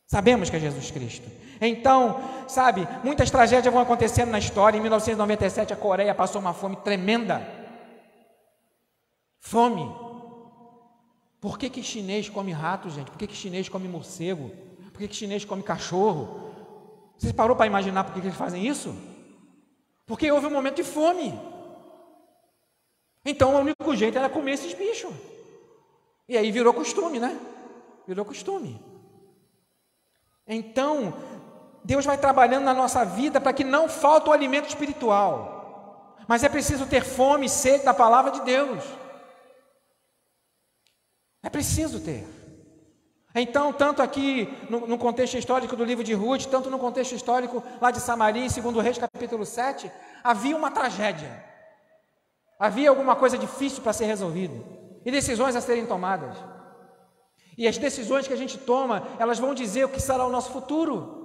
Sabemos que é Jesus Cristo. Então, sabe, muitas tragédias vão acontecendo na história. Em 1997 a Coreia passou uma fome tremenda. Fome. Por que chinês come rato, gente? Por que chinês come morcego? Por que chinês come cachorro? Você parou para imaginar por que eles fazem isso? Porque houve um momento de fome. Então o único jeito era comer esses bichos. E aí virou costume, né? Virou costume. Então, Deus vai trabalhando na nossa vida para que não falte o alimento espiritual. Mas é preciso ter fome e sede da palavra de Deus. É preciso ter. Então, tanto aqui no contexto histórico do livro de Ruth, tanto no contexto histórico lá de Samaria, em 2 Reis capítulo 7, havia uma tragédia. Havia alguma coisa difícil para ser resolvida. E decisões a serem tomadas. E as decisões que a gente toma, elas vão dizer o que será o nosso futuro.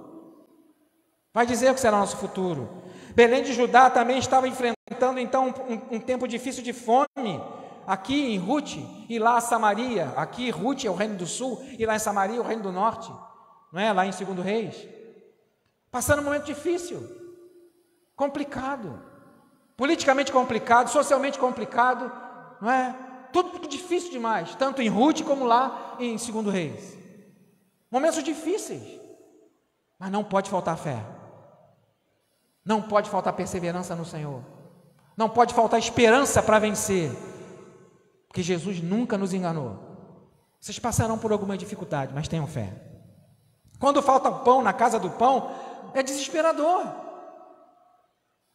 Vai dizer o que será o nosso futuro. Belém de Judá também estava enfrentando então um tempo difícil de fome. Aqui em Ruth e lá Samaria. Aqui Ruth é o reino do sul e lá em Samaria é o reino do norte. Não é? Lá em 2 Reis. Passando um momento difícil. Complicado. Politicamente complicado, socialmente complicado. Não é? Tudo difícil demais. Tanto em Ruth como lá em 2 Reis. Momentos difíceis. Mas não pode faltar fé. Não pode faltar perseverança no Senhor. Não pode faltar esperança para vencer. Porque Jesus nunca nos enganou. Vocês passarão por alguma dificuldade, mas tenham fé. Quando falta pão na casa do pão, é desesperador.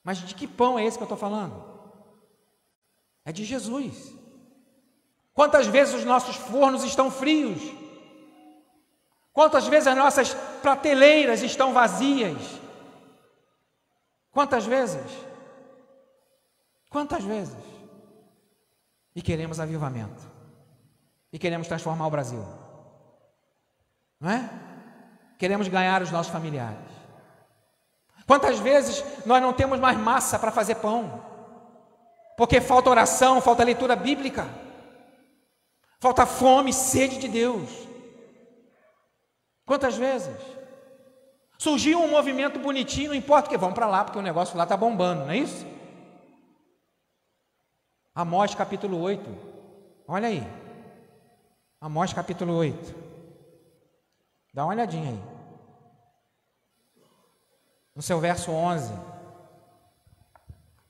Mas de que pão é esse que eu estou falando? É de Jesus. Quantas vezes os nossos fornos estão frios? Quantas vezes as nossas prateleiras estão vazias? Quantas vezes? Quantas vezes? E queremos avivamento. E queremos transformar o Brasil. Não é? Queremos ganhar os nossos familiares. Quantas vezes nós não temos mais massa para fazer pão? Porque falta oração, falta leitura bíblica. Falta fome, sede de Deus. Quantas vezes? Surgiu um movimento bonitinho, não importa o que, vamos para lá, porque o negócio lá está bombando, não é isso? Amós capítulo 8, olha aí, Amós capítulo 8, dá uma olhadinha aí, no seu verso 11,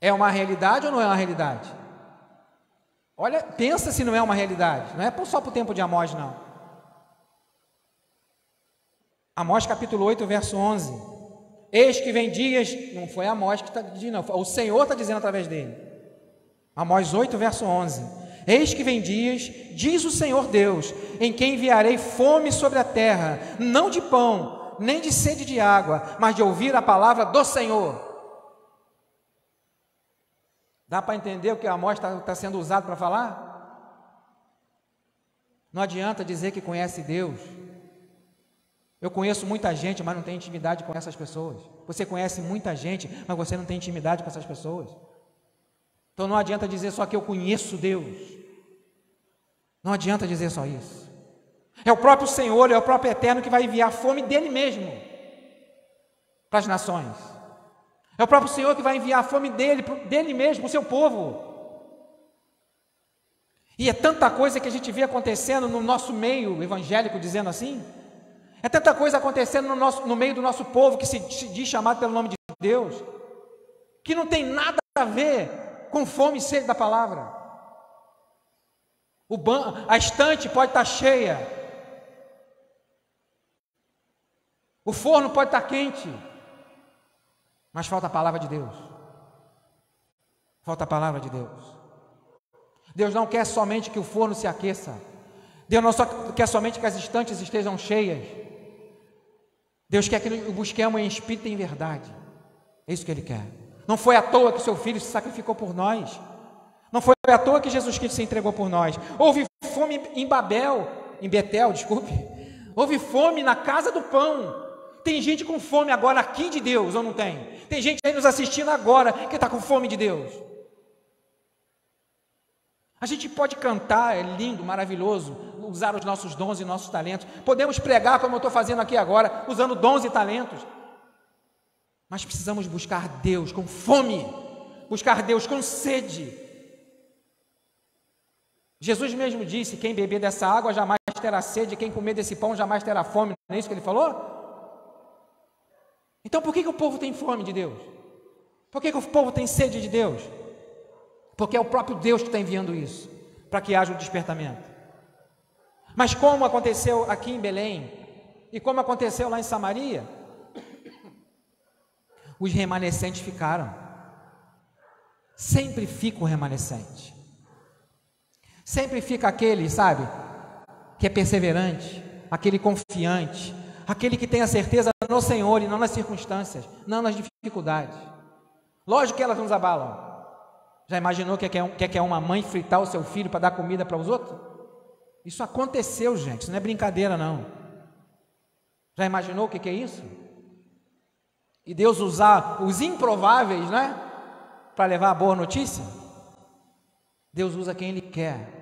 é uma realidade ou não é uma realidade? Olha, pensa se não é uma realidade, não é só para o tempo de Amós não. Amós capítulo 8, verso 11, eis que vem dias, não foi Amós que está dizendo, não, o Senhor está dizendo através dele. Amós 8, verso 11, eis que vem dias, diz o Senhor Deus, em quem enviarei fome sobre a terra, não de pão, nem de sede de água, mas de ouvir a palavra do Senhor. Dá para entender o que Amós está sendo usado para falar? Não adianta dizer que conhece Deus. Eu conheço muita gente, mas não tenho intimidade com essas pessoas. Você conhece muita gente, mas você não tem intimidade com essas pessoas. Então não adianta dizer só que eu conheço Deus. Não adianta dizer só isso. É o próprio Senhor, é o próprio Eterno que vai enviar fome dele mesmo para as nações. É o próprio Senhor que vai enviar a fome dele mesmo para o seu povo. E é tanta coisa que a gente vê acontecendo no nosso meio evangélico, dizendo assim. É tanta coisa acontecendo no meio do nosso povo que se diz chamado pelo nome de Deus, que não tem nada a ver com fome e sede da palavra. A estante pode estar cheia, o forno pode estar quente, mas falta a palavra de Deus. Falta a palavra de Deus. Deus não quer somente que o forno se aqueça. Deus não quer somente que as estantes estejam cheias. Deus quer que busquemos em espírito e em verdade. É isso que Ele quer. Não foi à toa que o seu Filho se sacrificou por nós. Não foi à toa que Jesus Cristo se entregou por nós. Houve fome em Betel, desculpe. Houve fome na casa do pão. Tem gente com fome agora aqui de Deus, ou não tem? Tem gente aí nos assistindo agora que está com fome de Deus. A gente pode cantar, é lindo, maravilhoso, usar os nossos dons e nossos talentos. Podemos pregar como eu estou fazendo aqui agora, usando dons e talentos. Mas precisamos buscar Deus com fome, buscar Deus com sede. Jesus mesmo disse, quem beber dessa água jamais terá sede, quem comer desse pão jamais terá fome. Não é isso que Ele falou? Então por que o povo tem fome de Deus? Por que o povo tem sede de Deus? Porque é o próprio Deus que está enviando isso, para que haja o despertamento. Mas como aconteceu aqui em Belém, e como aconteceu lá em Samaria, os remanescentes ficaram. Sempre fica o remanescente. Sempre fica aquele, sabe, que é perseverante, aquele confiante, aquele que tem a certeza no Senhor e não nas circunstâncias, não nas dificuldades. Lógico que elas nos abalam. Já imaginou que é uma mãe fritar o seu filho para dar comida para os outros? Isso aconteceu, gente, isso não é brincadeira não. Já imaginou o que é isso? E Deus usar os improváveis, né, para levar a boa notícia? Deus usa quem Ele quer.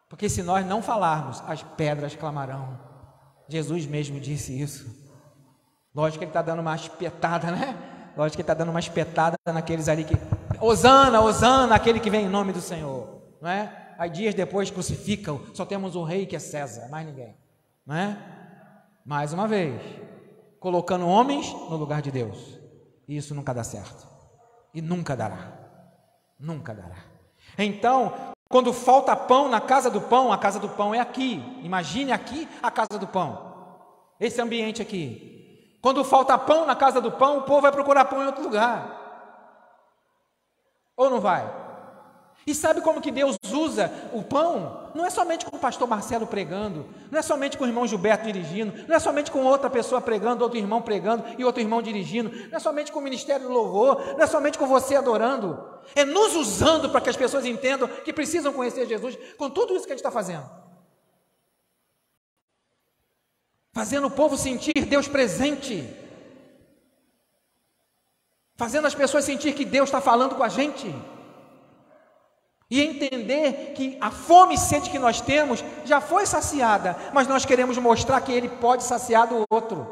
Porque se nós não falarmos, as pedras clamarão. Jesus mesmo disse isso. Lógico que Ele está dando uma espetada, né? Lógico que Ele está dando uma espetada naqueles ali que... Hosana, Hosana, aquele que vem em nome do Senhor, não é? Aí dias depois crucificam, só temos um rei que é César, mais ninguém, não é? Mais uma vez, colocando homens no lugar de Deus. E isso nunca dá certo. E nunca dará. Nunca dará. Então, quando falta pão na casa do pão, a casa do pão é aqui. Imagine aqui a casa do pão. Esse ambiente aqui. Quando falta pão na casa do pão, o povo vai procurar pão em outro lugar. Ou não vai? E sabe como que Deus usa o pão? Não é somente com o pastor Marcelo pregando, não é somente com o irmão Gilberto dirigindo, não é somente com outra pessoa pregando, outro irmão pregando e outro irmão dirigindo, não é somente com o ministério do louvor, não é somente com você adorando, é nos usando para que as pessoas entendam que precisam conhecer Jesus, com tudo isso que a gente está fazendo. Fazendo o povo sentir Deus presente, fazendo as pessoas sentir que Deus está falando com a gente, e entender que a fome e sede que nós temos já foi saciada, mas nós queremos mostrar que Ele pode saciar do outro.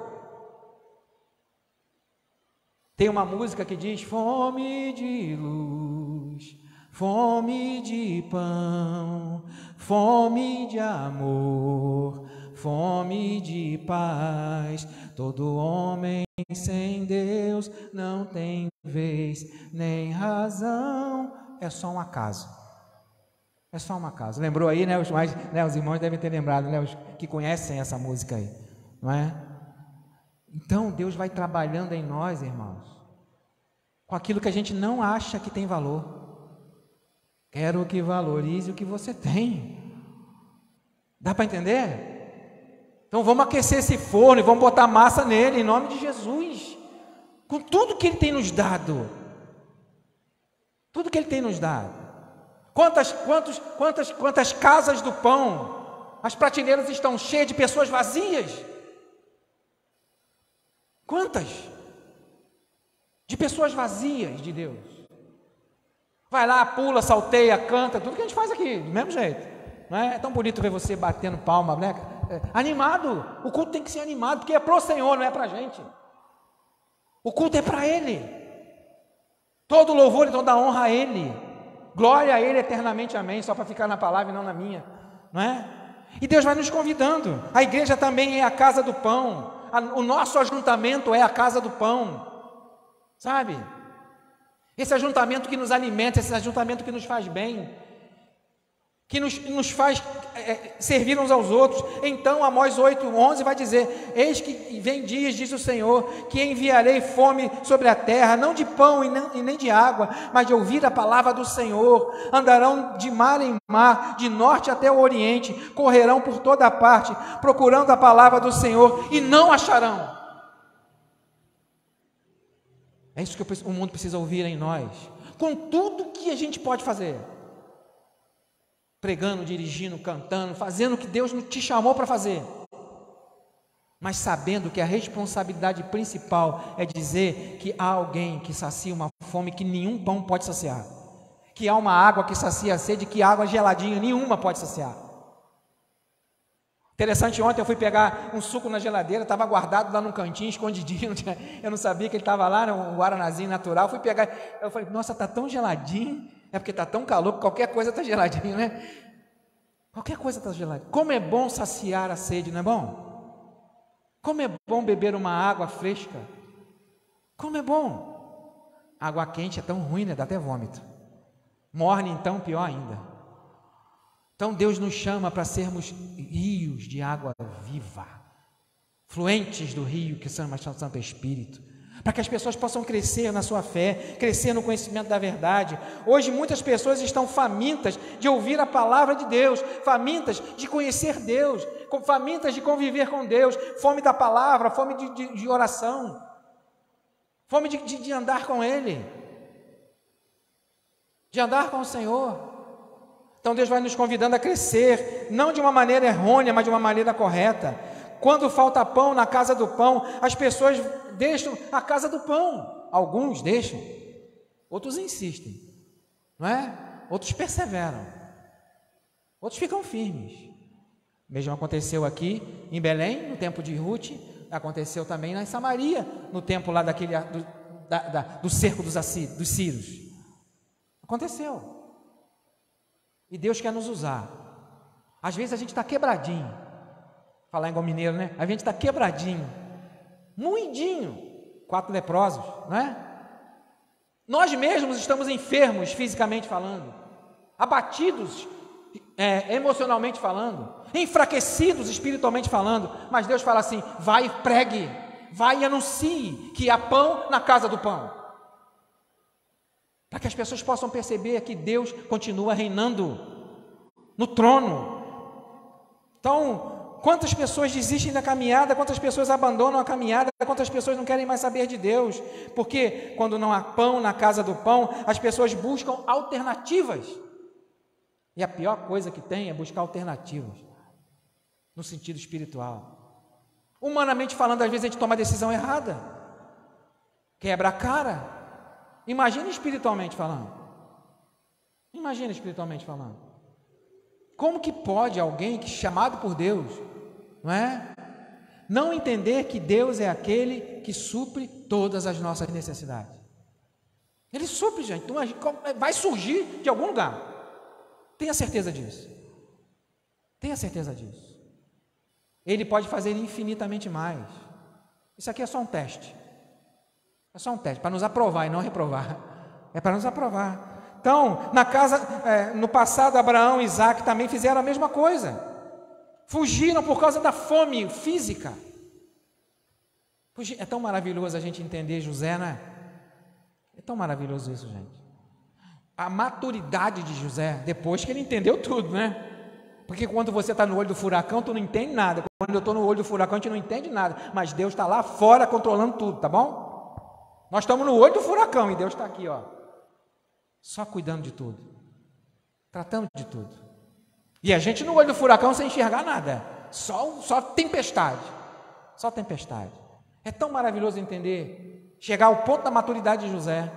Tem uma música que diz: fome de luz, fome de pão, fome de amor, fome de paz. Todo homem sem Deus não tem vez nem razão. É só um acaso. É só um acaso. Lembrou aí, né? Os irmãos devem ter lembrado, né? Os que conhecem essa música aí, não é? Então Deus vai trabalhando em nós, irmãos, com aquilo que a gente não acha que tem valor. Quero que valorize o que você tem. Dá para entender? Então vamos aquecer esse forno e vamos botar massa nele, em nome de Jesus, com tudo que Ele tem nos dado. Tudo que Ele tem nos dado. Quantas casas do pão, as prateleiras estão cheias de pessoas vazias? Quantas? De pessoas vazias de Deus. Vai lá, pula, salteia, canta, tudo que a gente faz aqui, do mesmo jeito. Não é? É tão bonito ver você batendo palma, né? Animado. O culto tem que ser animado, porque é para o Senhor, não é para a gente. O culto é para Ele. Todo louvor e toda honra a Ele. Glória a Ele eternamente, amém. Só para ficar na palavra e não na minha, não é? E Deus vai nos convidando. A igreja também é a casa do pão. O nosso ajuntamento é a casa do pão, sabe? Esse ajuntamento que nos alimenta, esse ajuntamento que nos faz bem, que nos faz servir uns aos outros. Então Amós 8:11 vai dizer: eis que vem dias, diz o Senhor, que enviarei fome sobre a terra, não de pão e nem de água, mas de ouvir a palavra do Senhor. Andarão de mar em mar, de norte até o oriente, correrão por toda parte, procurando a palavra do Senhor, e não acharão. É isso que o mundo precisa ouvir em nós, com tudo que a gente pode fazer. Pregando, dirigindo, cantando, fazendo o que Deus te chamou para fazer, mas sabendo que a responsabilidade principal é dizer que há alguém que sacia uma fome que nenhum pão pode saciar, que há uma água que sacia a sede que água geladinha nenhuma pode saciar. Interessante, ontem eu fui pegar um suco na geladeira, estava guardado lá num cantinho, escondidinho, eu não sabia que ele estava lá, um guaranazinho natural. Fui pegar, eu falei: nossa, está tão geladinho. É porque está tão calor que qualquer coisa está geladinho, né? Qualquer coisa está geladinho. Como é bom saciar a sede, não é bom? Como é bom beber uma água fresca. Como é bom. Água quente é tão ruim, né? Dá até vômito. Morne, então, pior ainda. Então Deus nos chama para sermos rios de água viva, fluentes do rio que chama Santo Espírito, para que as pessoas possam crescer na sua fé, crescer no conhecimento da verdade. Hoje muitas pessoas estão famintas de ouvir a palavra de Deus, famintas de conhecer Deus, famintas de conviver com Deus, fome da palavra, fome de oração, fome de andar com Ele, de andar com o Senhor. Então Deus vai nos convidando a crescer, não de uma maneira errônea, mas de uma maneira correta. Quando falta pão na casa do pão, as pessoas deixam a casa do pão. Alguns deixam, outros insistem, não é? Outros perseveram, outros ficam firmes. O mesmo aconteceu aqui em Belém, no tempo de Ruth, aconteceu também na Samaria, no tempo lá do cerco dos sírios. Aconteceu. E Deus quer nos usar. Às vezes a gente está quebradinho, falar igual mineiro, né? A gente está quebradinho, moidinho, 4 leprosos, não é? Nós mesmos estamos enfermos fisicamente falando, abatidos emocionalmente falando, enfraquecidos espiritualmente falando, mas Deus fala assim: vai e pregue, vai e anuncie que há pão na casa do pão, para que as pessoas possam perceber que Deus continua reinando no trono. Então, quantas pessoas desistem da caminhada, quantas pessoas abandonam a caminhada, quantas pessoas não querem mais saber de Deus, porque quando não há pão na casa do pão, as pessoas buscam alternativas, e a pior coisa que tem é buscar alternativas, no sentido espiritual. Humanamente falando, às vezes a gente toma a decisão errada, quebra a cara. Imagina espiritualmente falando. Imagina espiritualmente falando. Como que pode alguém que chamado por Deus, não entender que Deus é aquele que supre todas as nossas necessidades? Ele supre, gente. Então, vai surgir de algum lugar. Tenha certeza disso. Tenha certeza disso. Ele pode fazer infinitamente mais. Isso aqui é só um teste. É só um teste, para nos aprovar e não reprovar. É para nos aprovar. Então, no passado, Abraão e Isaac também fizeram a mesma coisa. Fugiram por causa da fome física. É tão maravilhoso a gente entender José, né? É tão maravilhoso isso, gente. A maturidade de José, depois que ele entendeu tudo, né? Porque quando você está no olho do furacão, tu não entende nada. Quando eu estou no olho do furacão, a gente não entende nada. Mas Deus está lá fora controlando tudo, tá bom? Nós estamos no olho do furacão e Deus está aqui, ó, só cuidando de tudo, tratando de tudo. E a gente no olho do furacão sem enxergar nada, só tempestade, só tempestade. É tão maravilhoso entender, chegar ao ponto da maturidade de José,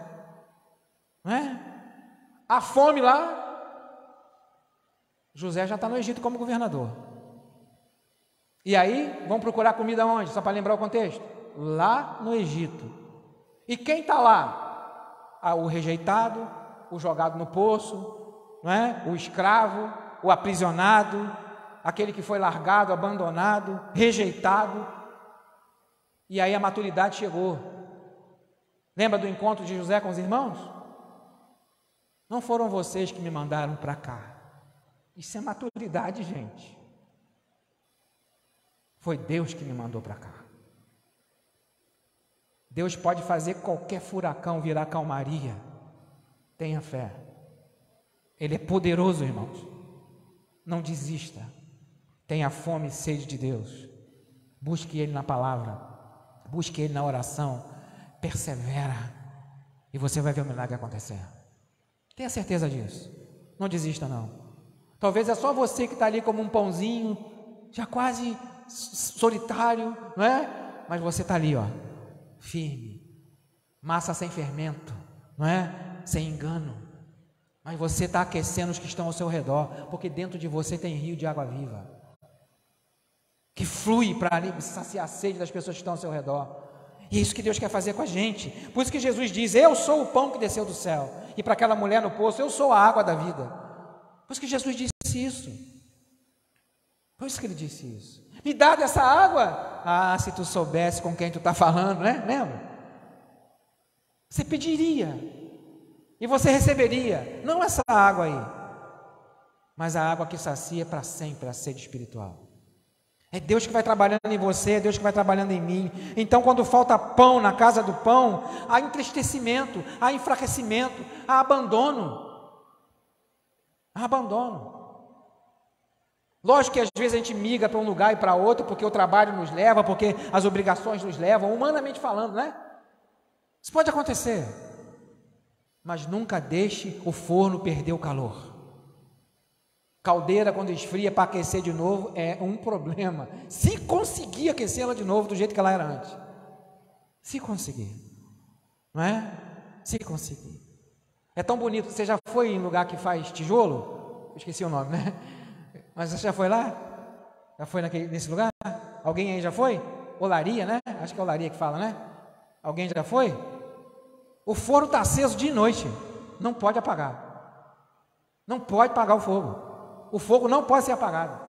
não é? A fome lá, José já está no Egito como governador. E aí, vão procurar comida onde? Só para lembrar o contexto. Lá no Egito. E quem está lá? O rejeitado, o jogado no poço, não é? O escravo, o aprisionado, aquele que foi largado, abandonado, rejeitado. E aí a maturidade chegou. Lembra do encontro de José com os irmãos? Não foram vocês que me mandaram para cá. Isso é maturidade, gente. Foi Deus que me mandou para cá. Deus pode fazer qualquer furacão virar calmaria. Tenha fé. Ele é poderoso, irmãos. Não desista. Tenha fome e sede de Deus. Busque Ele na palavra. Busque Ele na oração. Persevera. E você vai ver o milagre acontecer. Tenha certeza disso. Não desista, não. Talvez é só você que está ali como um pãozinho, já quase solitário, não é? Mas você está ali, ó, firme, massa sem fermento, não é? Sem engano. Mas você está aquecendo os que estão ao seu redor, porque dentro de você tem rio de água viva, que flui para ali saciar a sede das pessoas que estão ao seu redor. E é isso que Deus quer fazer com a gente. Por isso que Jesus diz: eu sou o pão que desceu do céu. E para aquela mulher no poço: eu sou a água da vida. Por isso que Jesus disse isso. Por isso que Ele disse isso. Me dá dessa água. Ah, se tu soubesse com quem tu está falando, né? Lembra? Você pediria e você receberia. Não essa água aí, mas a água que sacia para sempre a sede espiritual. É Deus que vai trabalhando em você, é Deus que vai trabalhando em mim. Então, quando falta pão na casa do pão, há entristecimento, há enfraquecimento, há abandono. Há abandono. Lógico que às vezes a gente migra para um lugar e para outro, porque o trabalho nos leva, porque as obrigações nos levam, humanamente falando, né? Isso pode acontecer. Mas nunca deixe o forno perder o calor. Caldeira, quando esfria, para aquecer de novo é um problema. Se conseguir aquecê-la de novo do jeito que ela era antes. Se conseguir. Não é? Se conseguir. É tão bonito. Você já foi em lugar que faz tijolo? Eu esqueci o nome, né? Mas você já foi lá? Já foi nesse lugar? Alguém aí já foi? Olaria, né? Acho que é olaria que fala, né? Alguém já foi? O forno está aceso de noite. Não pode apagar. Não pode apagar o fogo. O fogo não pode ser apagado.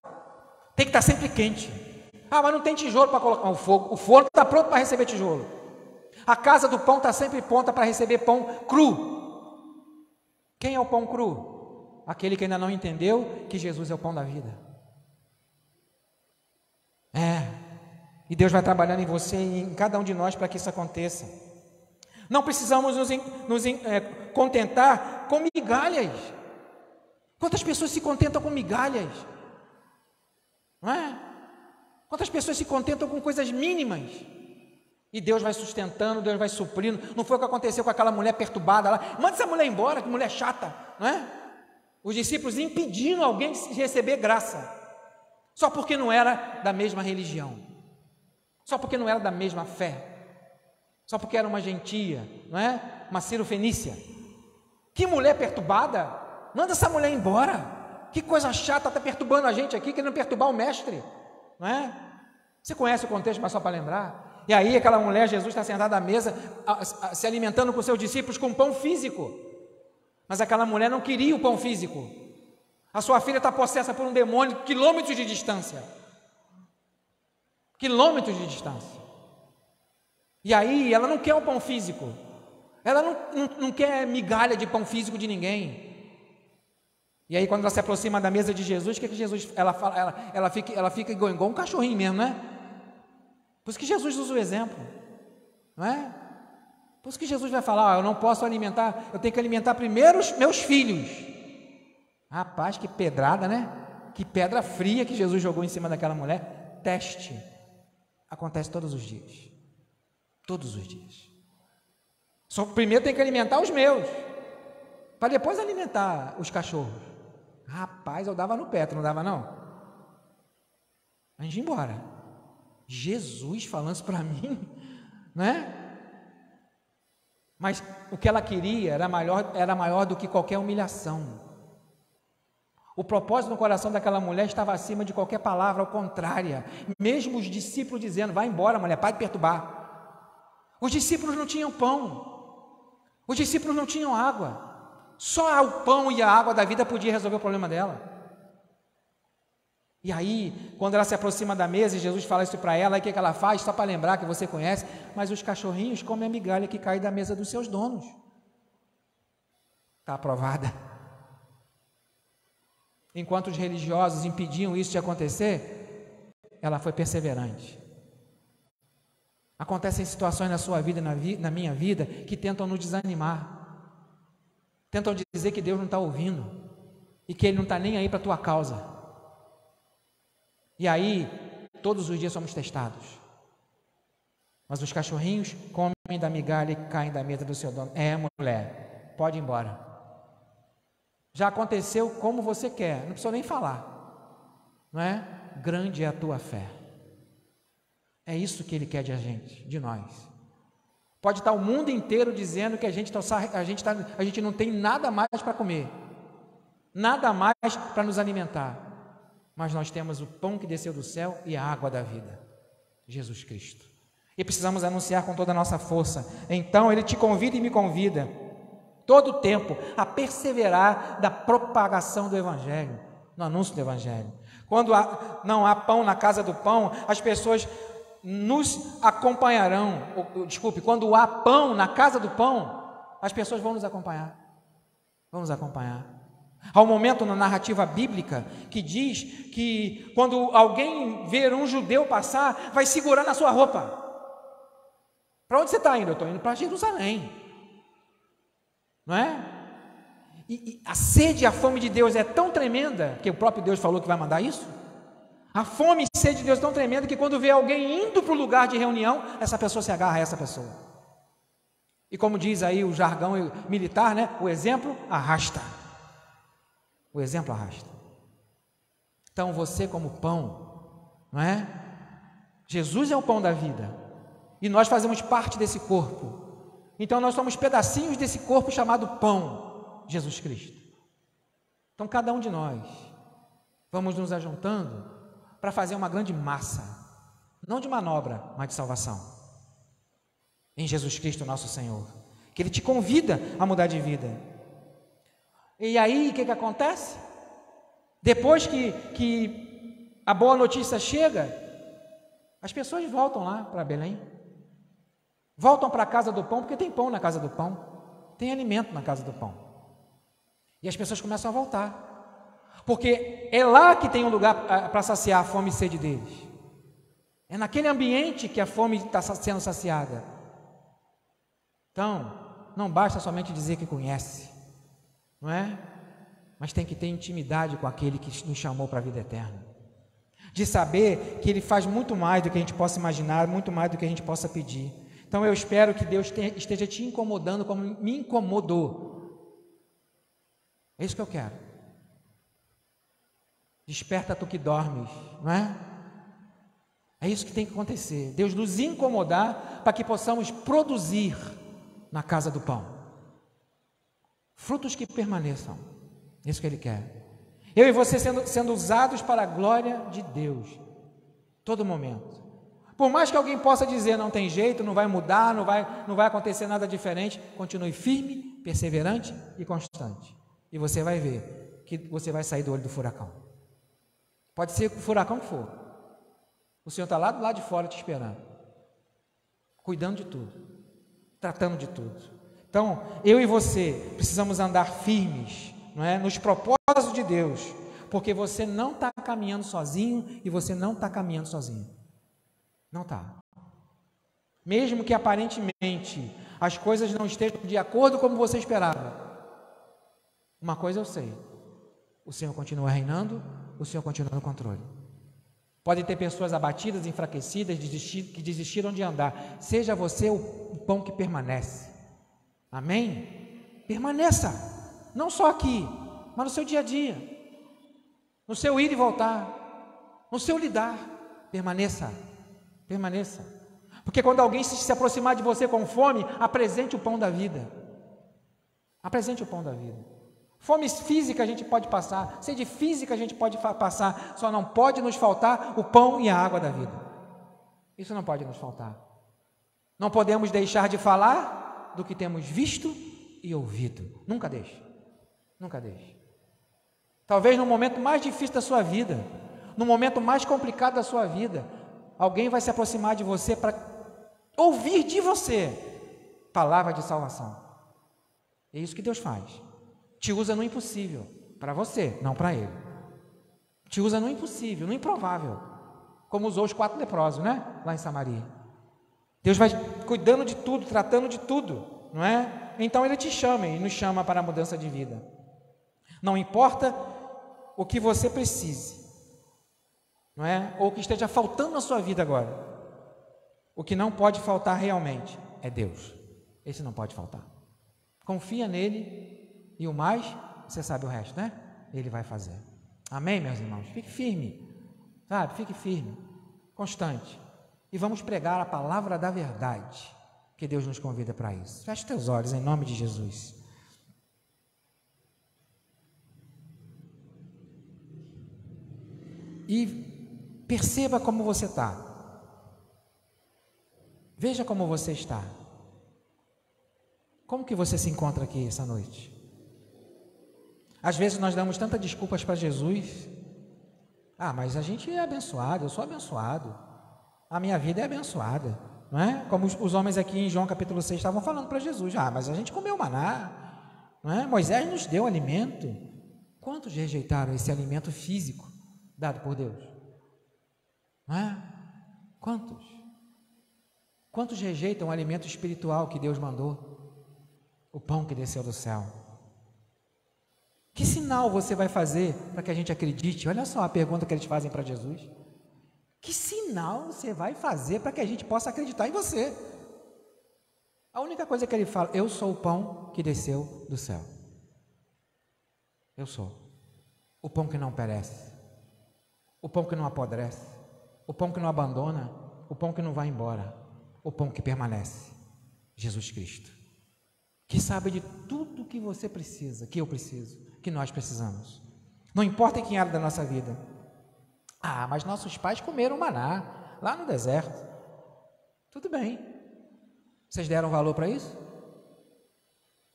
Tem que estar sempre quente. Ah, mas não tem tijolo para colocar o fogo. O forno está pronto para receber tijolo. A casa do pão está sempre pronta para receber pão cru. Quem é o pão cru? Aquele que ainda não entendeu que Jesus é o pão da vida. E Deus vai trabalhando em você e em cada um de nós para que isso aconteça. Não precisamos nos contentar com migalhas. Quantas pessoas se contentam com migalhas? Não é? Quantas pessoas se contentam com coisas mínimas? E Deus vai sustentando, Deus vai suprindo. Não foi o que aconteceu com aquela mulher perturbada lá. Manda essa mulher embora, que mulher chata, não é? Os discípulos impedindo alguém de receber graça. Só porque não era da mesma religião. Só porque não era da mesma fé. Só porque era uma gentia, não é? Uma cirofenícia. Que mulher perturbada! Manda essa mulher embora. Que coisa chata, está perturbando a gente aqui, querendo perturbar o mestre, não é? Você conhece o contexto, mas só para lembrar. E aí aquela mulher, Jesus está sentado à mesa, se alimentando com seus discípulos com pão físico. Mas aquela mulher não queria o pão físico. A sua filha está possessa por um demônio, quilômetros de distância. Quilômetros de distância. E aí ela não quer o pão físico. Ela não quer migalha de pão físico de ninguém. E aí quando ela se aproxima da mesa de Jesus, o que Jesus, ela fica igual um cachorrinho mesmo, né? Por isso que Jesus usa o exemplo, não é? Por isso que Jesus vai falar, eu não posso alimentar, eu tenho que alimentar primeiro os meus filhos. Rapaz, que pedrada, né? Que pedra fria que Jesus jogou em cima daquela mulher. Teste. Acontece todos os dias. Todos os dias. Só primeiro tem que alimentar os meus, para depois alimentar os cachorros. Rapaz, eu dava no pé, tu não dava não? A gente ia embora. Jesus falando isso para mim, né? Mas o que ela queria era maior do que qualquer humilhação. O propósito no coração daquela mulher estava acima de qualquer palavra, ao contrário. Mesmo os discípulos dizendo, vai embora mulher, para de perturbar. Os discípulos não tinham pão. Os discípulos não tinham água. Só o pão e a água da vida podia resolver o problema dela. E aí, quando ela se aproxima da mesa e Jesus fala isso para ela, aí o que ela faz? Só para lembrar que você conhece, mas os cachorrinhos comem a migalha que cai da mesa dos seus donos. Está aprovada. Enquanto os religiosos impediam isso de acontecer, ela foi perseverante. Acontecem situações na sua vida, na minha vida, que tentam nos desanimar. Tentam dizer que Deus não está ouvindo e que Ele não está nem aí para a tua causa. E aí, todos os dias somos testados. Mas os cachorrinhos comem da migalha e caem da mesa do seu dono. Mulher, pode ir embora. Já aconteceu como você quer, não precisa nem falar. Não é? Grande é a tua fé. É isso que Ele quer de nós. Pode estar o mundo inteiro dizendo que a gente não tem nada mais para comer, nada mais para nos alimentar, mas nós temos o pão que desceu do céu e a água da vida, Jesus Cristo, e precisamos anunciar com toda a nossa força. Então Ele te convida e me convida, todo o tempo, a perseverar da propagação do Evangelho, no anúncio do Evangelho. Quando não há pão na casa do pão, as pessoas nos acompanharão, quando há pão na casa do pão, as pessoas vão nos acompanhar, Há um momento na narrativa bíblica que diz que quando alguém ver um judeu passar, vai segurar na sua roupa. Para onde você está indo? Eu estou indo para Jerusalém. Não é? E a sede e a fome de Deus é tão tremenda, que o próprio Deus falou que vai mandar isso. A fome e sede de Deus é tão tremenda que quando vê alguém indo para o lugar de reunião, essa pessoa se agarra a essa pessoa. E como diz aí o jargão militar, né? O exemplo arrasta. O exemplo arrasta. Então você como pão, não é? Jesus é o pão da vida. E nós fazemos parte desse corpo. Então nós somos pedacinhos desse corpo chamado pão, Jesus Cristo. Então cada um de nós vamos nos ajuntando para fazer uma grande massa, não de manobra, mas de salvação. Em Jesus Cristo nosso Senhor. Que Ele te convida a mudar de vida. E aí, o que acontece? Depois que a boa notícia chega, as pessoas voltam lá para Belém. Voltam para a casa do pão, porque tem pão na casa do pão. Tem alimento na casa do pão. E as pessoas começam a voltar. Porque é lá que tem um lugar para saciar a fome e sede deles. É naquele ambiente que a fome está sendo saciada. Então, não basta somente dizer que conhece, não é? Mas tem que ter intimidade com aquele que nos chamou para a vida eterna. De saber que Ele faz muito mais do que a gente possa imaginar, muito mais do que a gente possa pedir. Então eu espero que Deus esteja te incomodando como me incomodou. É isso que eu quero. Desperta tu que dormes, não é? É isso que tem que acontecer. Deus nos incomodar para que possamos produzir na casa do pão frutos que permaneçam. É isso que Ele quer. Eu e você sendo usados para a glória de Deus, todo momento. Por mais que alguém possa dizer não tem jeito, não vai mudar, não vai acontecer nada diferente, continue firme, perseverante e constante. E você vai ver que você vai sair do olho do furacão. Pode ser o furacão que for. O Senhor está lá do lado de fora te esperando, cuidando de tudo, tratando de tudo. Então, eu e você precisamos andar firmes, não é? Nos propósitos de Deus, porque você não está caminhando sozinho e você não está caminhando sozinho. Não está. Mesmo que aparentemente as coisas não estejam de acordo como você esperava, uma coisa eu sei: o Senhor continua reinando, o Senhor continua no controle. Pode ter pessoas abatidas, enfraquecidas, que desistiram de andar. Seja você o pão que permanece. Amém? Permaneça, não só aqui, mas no seu dia a dia, no seu ir e voltar, no seu lidar. Permaneça, permaneça. Porque quando alguém se aproximar de você com fome, apresente o pão da vida. Apresente o pão da vida. Fome física a gente pode passar, sede física a gente pode passar, só não pode nos faltar o pão e a água da vida. Isso não pode nos faltar. Não podemos deixar de falar do que temos visto e ouvido. Nunca deixe, nunca deixe. Talvez no momento mais difícil da sua vida, no momento mais complicado da sua vida, alguém vai se aproximar de você para ouvir de você palavra de salvação. É isso que Deus faz. Te usa no impossível, para você, não para Ele. Te usa no impossível, no improvável, como usou os 4 leprosos, né? Lá em Samaria. Deus vai cuidando de tudo, tratando de tudo, não é? Então Ele te chama e nos chama para a mudança de vida. Não importa o que você precise, não é? Ou o que esteja faltando na sua vida agora. O que não pode faltar realmente é Deus. Esse não pode faltar. Confia nele. E o mais, você sabe o resto, né? Ele vai fazer. Amém, meus irmãos? Fique firme, sabe? Fique firme, constante. E vamos pregar a palavra da verdade, que Deus nos convida para isso. Feche teus olhos, em nome de Jesus. E perceba como você está. Veja como você está. Como que você se encontra aqui essa noite? Às vezes nós damos tantas desculpas para Jesus. Ah, mas a gente é abençoado, eu sou abençoado. A minha vida é abençoada, não é? Como os homens aqui em João capítulo 6 estavam falando para Jesus. Ah, mas a gente comeu maná, não é? Moisés nos deu alimento. Quantos rejeitaram esse alimento físico dado por Deus? Não é? Quantos? Quantos rejeitam o alimento espiritual que Deus mandou? O pão que desceu do céu. Que sinal você vai fazer para que a gente acredite? Olha só a pergunta que eles fazem para Jesus. Que sinal você vai fazer para que a gente possa acreditar em você? A única coisa que ele fala: eu sou o pão que desceu do céu. Eu sou o pão que não perece, o pão que não apodrece, o pão que não abandona, o pão que não vai embora, o pão que permanece. Jesus Cristo, que sabe de tudo que você precisa, que eu preciso, que nós precisamos. Não importa em que área da nossa vida. Ah, mas nossos pais comeram maná lá no deserto. Tudo bem. Vocês deram valor para isso?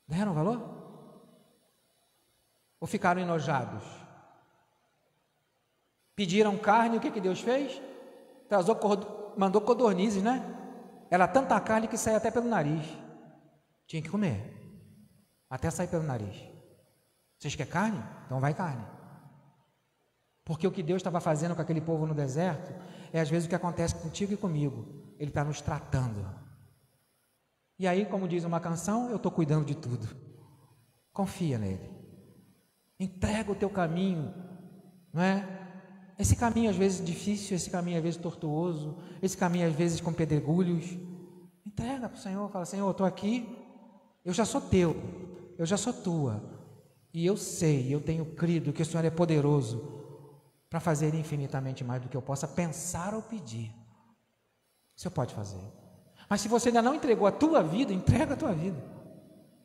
Deram valor? Ou ficaram enojados? Pediram carne, o que Deus fez? Mandou codornizes, né? Era tanta carne que saía até pelo nariz. Tinha que comer, até sair pelo nariz. Vocês querem carne? Então vai carne. Porque o que Deus estava fazendo com aquele povo no deserto é às vezes o que acontece contigo e comigo. Ele está nos tratando. E aí, como diz uma canção, eu estou cuidando de tudo. Confia nele. Entrega o teu caminho, não é? Esse caminho às vezes difícil, esse caminho às vezes tortuoso, esse caminho às vezes com pedregulhos. Entrega para o Senhor, fala: Senhor, eu estou aqui, eu já sou teu, eu já sou tua. E eu sei, eu tenho crido que o Senhor é poderoso para fazer infinitamente mais do que eu possa pensar ou pedir. O Senhor pode fazer. Mas se você ainda não entregou a tua vida, entrega a tua vida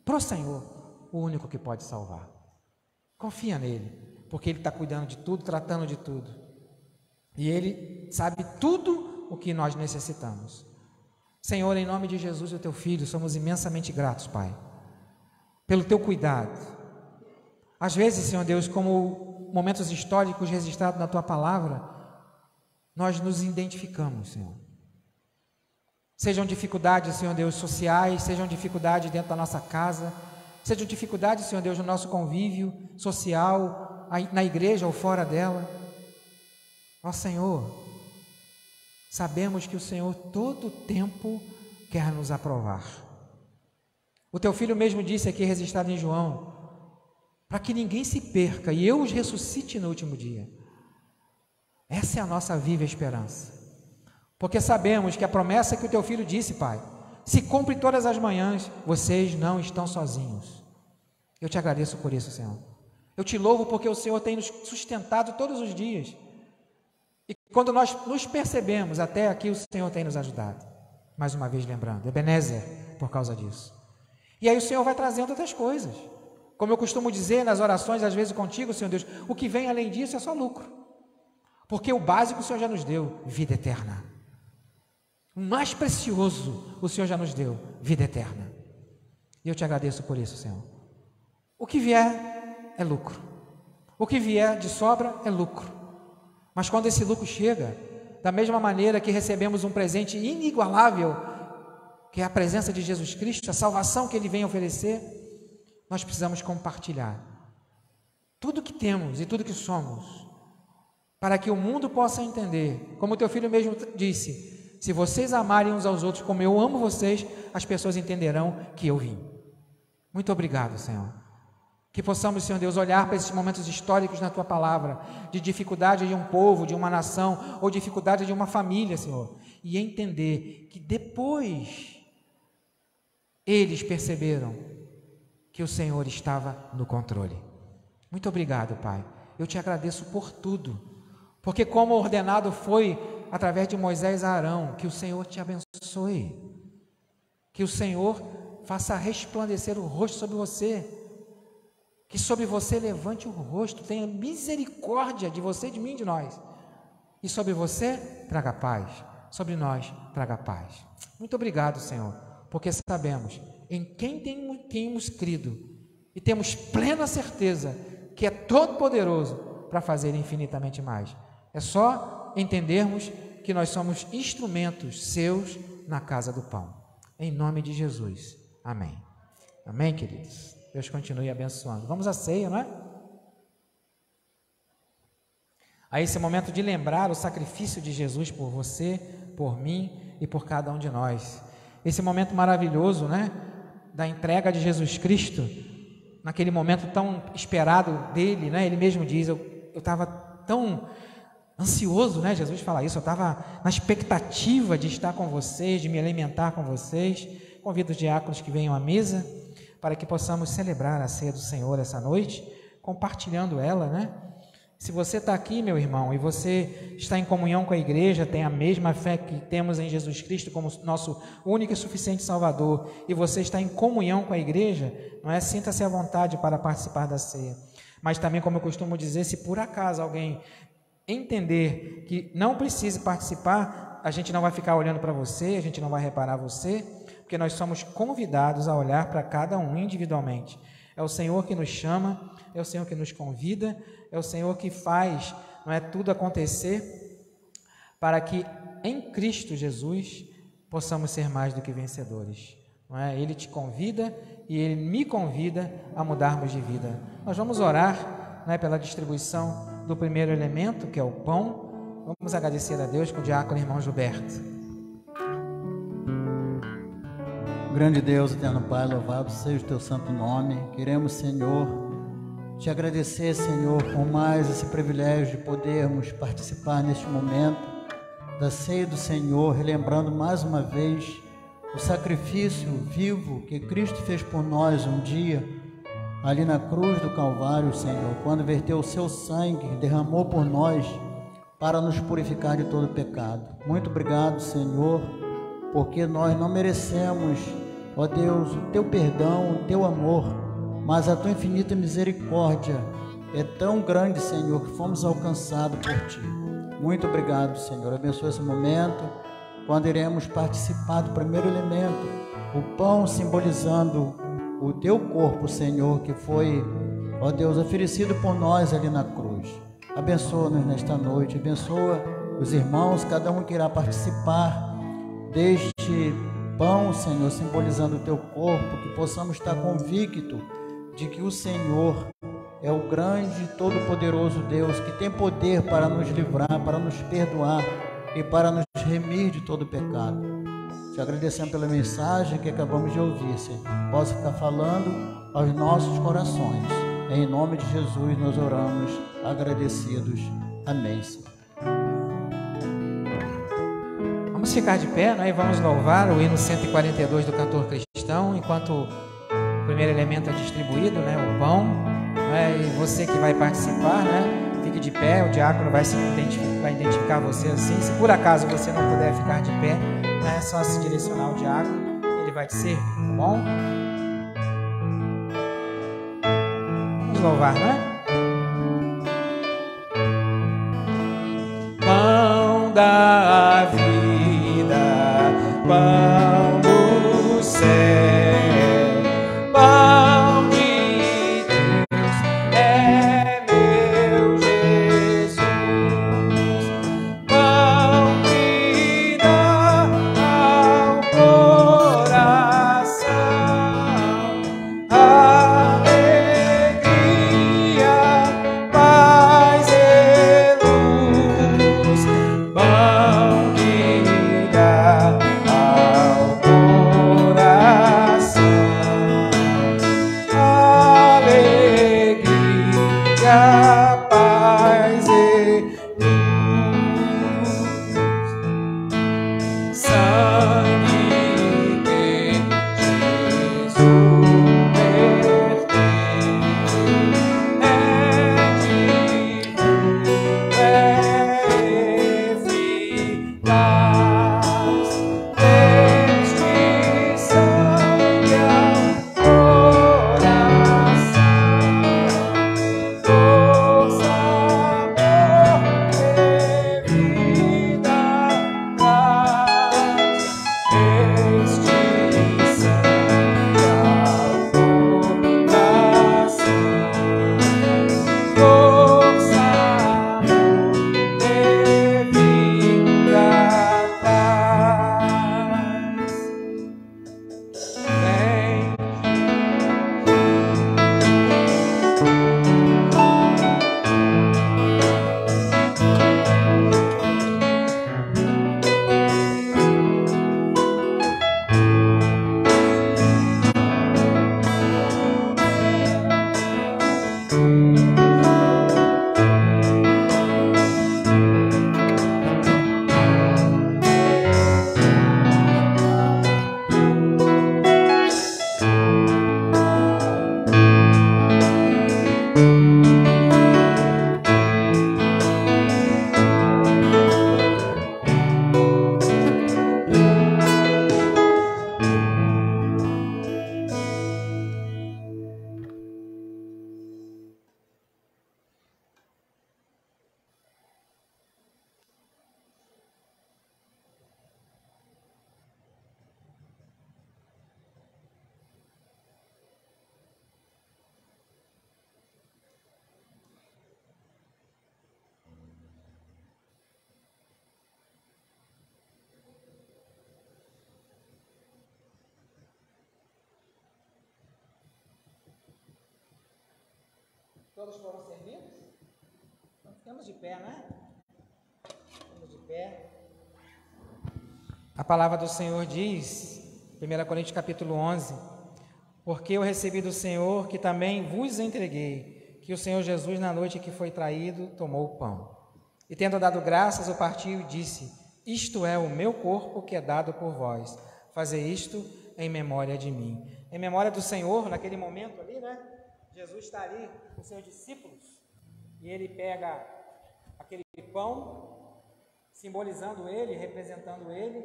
para o Senhor, o único que pode salvar. Confia nele, porque ele está cuidando de tudo, tratando de tudo. E ele sabe tudo o que nós necessitamos. Senhor, em nome de Jesus e o teu Filho, somos imensamente gratos, Pai, pelo teu cuidado. Às vezes, Senhor Deus, como momentos históricos registrados na tua palavra, nós nos identificamos, Senhor. Sejam dificuldades, Senhor Deus, sociais, sejam dificuldades dentro da nossa casa, sejam dificuldades, Senhor Deus, no nosso convívio social, na igreja ou fora dela. Ó Senhor, sabemos que o Senhor todo o tempo quer nos aprovar. O teu Filho mesmo disse aqui, registrado em João, para que ninguém se perca e eu os ressuscite no último dia. Essa é a nossa viva esperança. Porque sabemos que a promessa que o teu Filho disse, Pai, se cumpre todas as manhãs, vocês não estão sozinhos. Eu te agradeço por isso, Senhor. Eu te louvo porque o Senhor tem nos sustentado todos os dias. E quando nós nos percebemos, até aqui o Senhor tem nos ajudado. Mais uma vez lembrando, Ebenezer, por causa disso. E aí o Senhor vai trazendo outras coisas. Como eu costumo dizer nas orações, às vezes contigo, Senhor Deus, o que vem além disso é só lucro. Porque o básico o Senhor já nos deu, vida eterna. O mais precioso o Senhor já nos deu, vida eterna. E eu te agradeço por isso, Senhor. O que vier é lucro. O que vier de sobra é lucro. Mas quando esse lucro chega, da mesma maneira que recebemos um presente inigualável, que é a presença de Jesus Cristo, a salvação que Ele vem oferecer, nós precisamos compartilhar tudo que temos e tudo que somos, para que o mundo possa entender, como o teu Filho mesmo disse, se vocês amarem uns aos outros como eu amo vocês, as pessoas entenderão que eu vim. Muito obrigado, Senhor. Que possamos, Senhor Deus, olhar para esses momentos históricos na Tua Palavra, de dificuldade de um povo, de uma nação, ou dificuldade de uma família, Senhor, e entender que depois eles perceberam que o Senhor estava no controle. Muito obrigado, Pai. Eu te agradeço por tudo, porque como ordenado foi através de Moisés a Arão, que o Senhor te abençoe, que o Senhor faça resplandecer o rosto sobre você, que sobre você levante o rosto, tenha misericórdia de você, de mim, de nós, e sobre você traga paz, sobre nós traga paz. Muito obrigado, Senhor, porque sabemos em quem temos crido e temos plena certeza que é todo poderoso para fazer infinitamente mais. É só entendermos que nós somos instrumentos seus na casa do pão. Em nome de Jesus. Amém. Amém, queridos? Deus continue abençoando. Vamos à ceia, não é? a esse momento de lembrar o sacrifício de Jesus por você, por mim e por cada um de nós. Esse momento maravilhoso, né, da entrega de Jesus Cristo, naquele momento tão esperado dele, né? Ele mesmo diz, eu estava tão ansioso, né? Jesus fala isso, eu estava na expectativa de estar com vocês, de me alimentar com vocês. Convido os diáconos que venham à mesa para que possamos celebrar a ceia do Senhor essa noite, compartilhando ela, né? Se você está aqui, meu irmão, e você está em comunhão com a igreja, tem a mesma fé que temos em Jesus Cristo como nosso único e suficiente Salvador, e você está em comunhão com a igreja, não é? Sinta-se à vontade para participar da ceia. Mas também, como eu costumo dizer, se por acaso alguém entender que não precise participar, a gente não vai ficar olhando para você, a gente não vai reparar você, porque nós somos convidados a olhar para cada um individualmente. É o Senhor que nos chama, é o Senhor que nos convida, é o Senhor que faz, não é, tudo acontecer para que em Cristo Jesus possamos ser mais do que vencedores. Não é? Ele te convida e Ele me convida a mudarmos de vida. Nós vamos orar, não é, pela distribuição do primeiro elemento, que é o pão. Vamos agradecer a Deus com o diácono irmão Gilberto. Grande Deus, eterno Pai, louvado seja o teu santo nome. Queremos, Senhor, te agradecer, Senhor, por mais esse privilégio de podermos participar neste momento da ceia do Senhor, relembrando mais uma vez o sacrifício vivo que Cristo fez por nós um dia, ali na cruz do Calvário, Senhor, quando verteu o seu sangue, derramou por nós para nos purificar de todo pecado. Muito obrigado, Senhor, porque nós não merecemos, ó Deus, o teu perdão, o teu amor, mas a tua infinita misericórdia é tão grande, Senhor, que fomos alcançados por ti. Muito obrigado, Senhor. Abençoa esse momento, quando iremos participar do primeiro elemento, o pão simbolizando o teu corpo, Senhor, que foi, ó Deus, oferecido por nós ali na cruz. Abençoa-nos nesta noite, abençoa os irmãos, cada um que irá participar deste pão, Senhor, simbolizando o teu corpo, que possamos estar convictos de que o Senhor é o grande, todo-poderoso Deus, que tem poder para nos livrar, para nos perdoar e para nos remir de todo pecado. Te agradecemos pela mensagem que acabamos de ouvir, Senhor. Possa ficar falando aos nossos corações. Em nome de Jesus nós oramos, agradecidos. Amém, Senhor. Vamos ficar de pé, né? E vamos louvar o hino 142 do cantor cristão, enquanto o primeiro elemento é distribuído, né? O pão, né? E você que vai participar, né? Fique de pé, o diácono vai identificar você assim. Se por acaso você não puder ficar de pé, né? É só se direcionar ao diácono, ele vai te servir, tá bom? Vamos louvar, né? Pão da vida, pão do céu, pão de Deus, é meu Jesus, pão que dá ao coração alegria, paz e luz, pão Todos foram servidos? Então, ficamos de pé, né? Ficamos de pé. A palavra do Senhor diz, 1 Coríntios capítulo 11, porque eu recebi do Senhor que também vos entreguei, que o Senhor Jesus, na noite que foi traído, tomou o pão. E tendo dado graças, o partiu e disse, isto é o meu corpo que é dado por vós. Fazer isto em memória de mim. Em memória do Senhor, naquele momento ali, né? Jesus está ali com seus discípulos e ele pega aquele pão, simbolizando ele, representando ele,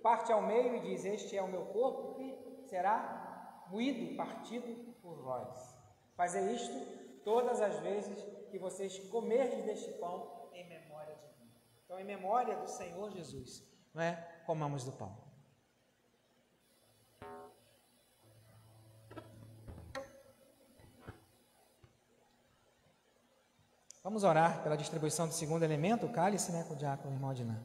parte ao meio e diz, este é o meu corpo que será moído, partido por vós. Fazer isto todas as vezes que vocês comerdes deste pão em memória de mim. Então, em memória do Senhor Jesus, não é? Comamos do pão. Vamos orar pela distribuição do segundo elemento, o cálice, né, com o diácono irmão Adnan.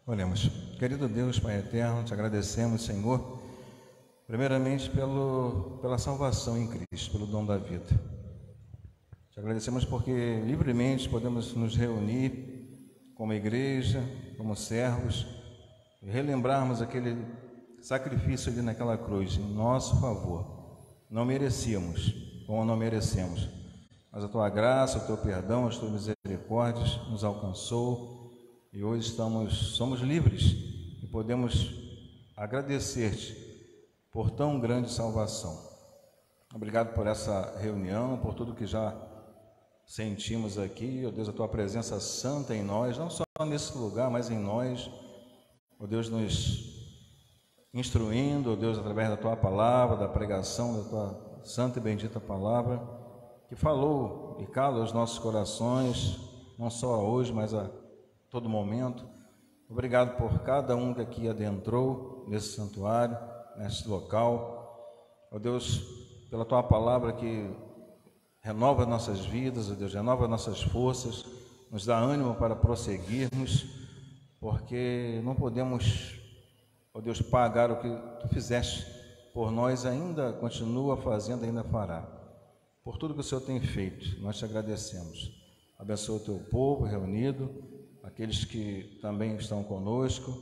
Oremos. Querido Deus, Pai eterno, te agradecemos, Senhor, primeiramente pela salvação em Cristo, pelo dom da vida. Te agradecemos porque livremente podemos nos reunir como igreja, como servos, e relembrarmos aquele sacrifício ali naquela cruz, em nosso favor. Não merecíamos, como não merecemos, mas a Tua graça, o Teu perdão, as Tuas misericórdias nos alcançou e hoje somos livres e podemos agradecer-te por tão grande salvação. Obrigado por essa reunião, por tudo que já sentimos aqui, ó Deus, a Tua presença santa em nós, não só nesse lugar, mas em nós, ó Deus, nos instruindo, ó Deus, através da Tua palavra, da pregação da Tua santa e bendita palavra, que falou e cala os nossos corações, não só hoje, mas a todo momento. Obrigado por cada um que aqui adentrou nesse santuário, nesse local. Ó Deus, pela Tua palavra que renova nossas vidas, ó Deus, renova nossas forças, nos dá ânimo para prosseguirmos, porque não podemos, ó Deus, pagar o que Tu fizeste por nós, ainda continua fazendo, ainda fará. Por tudo que o Senhor tem feito, nós te agradecemos. Abençoa o Teu povo reunido, aqueles que também estão conosco,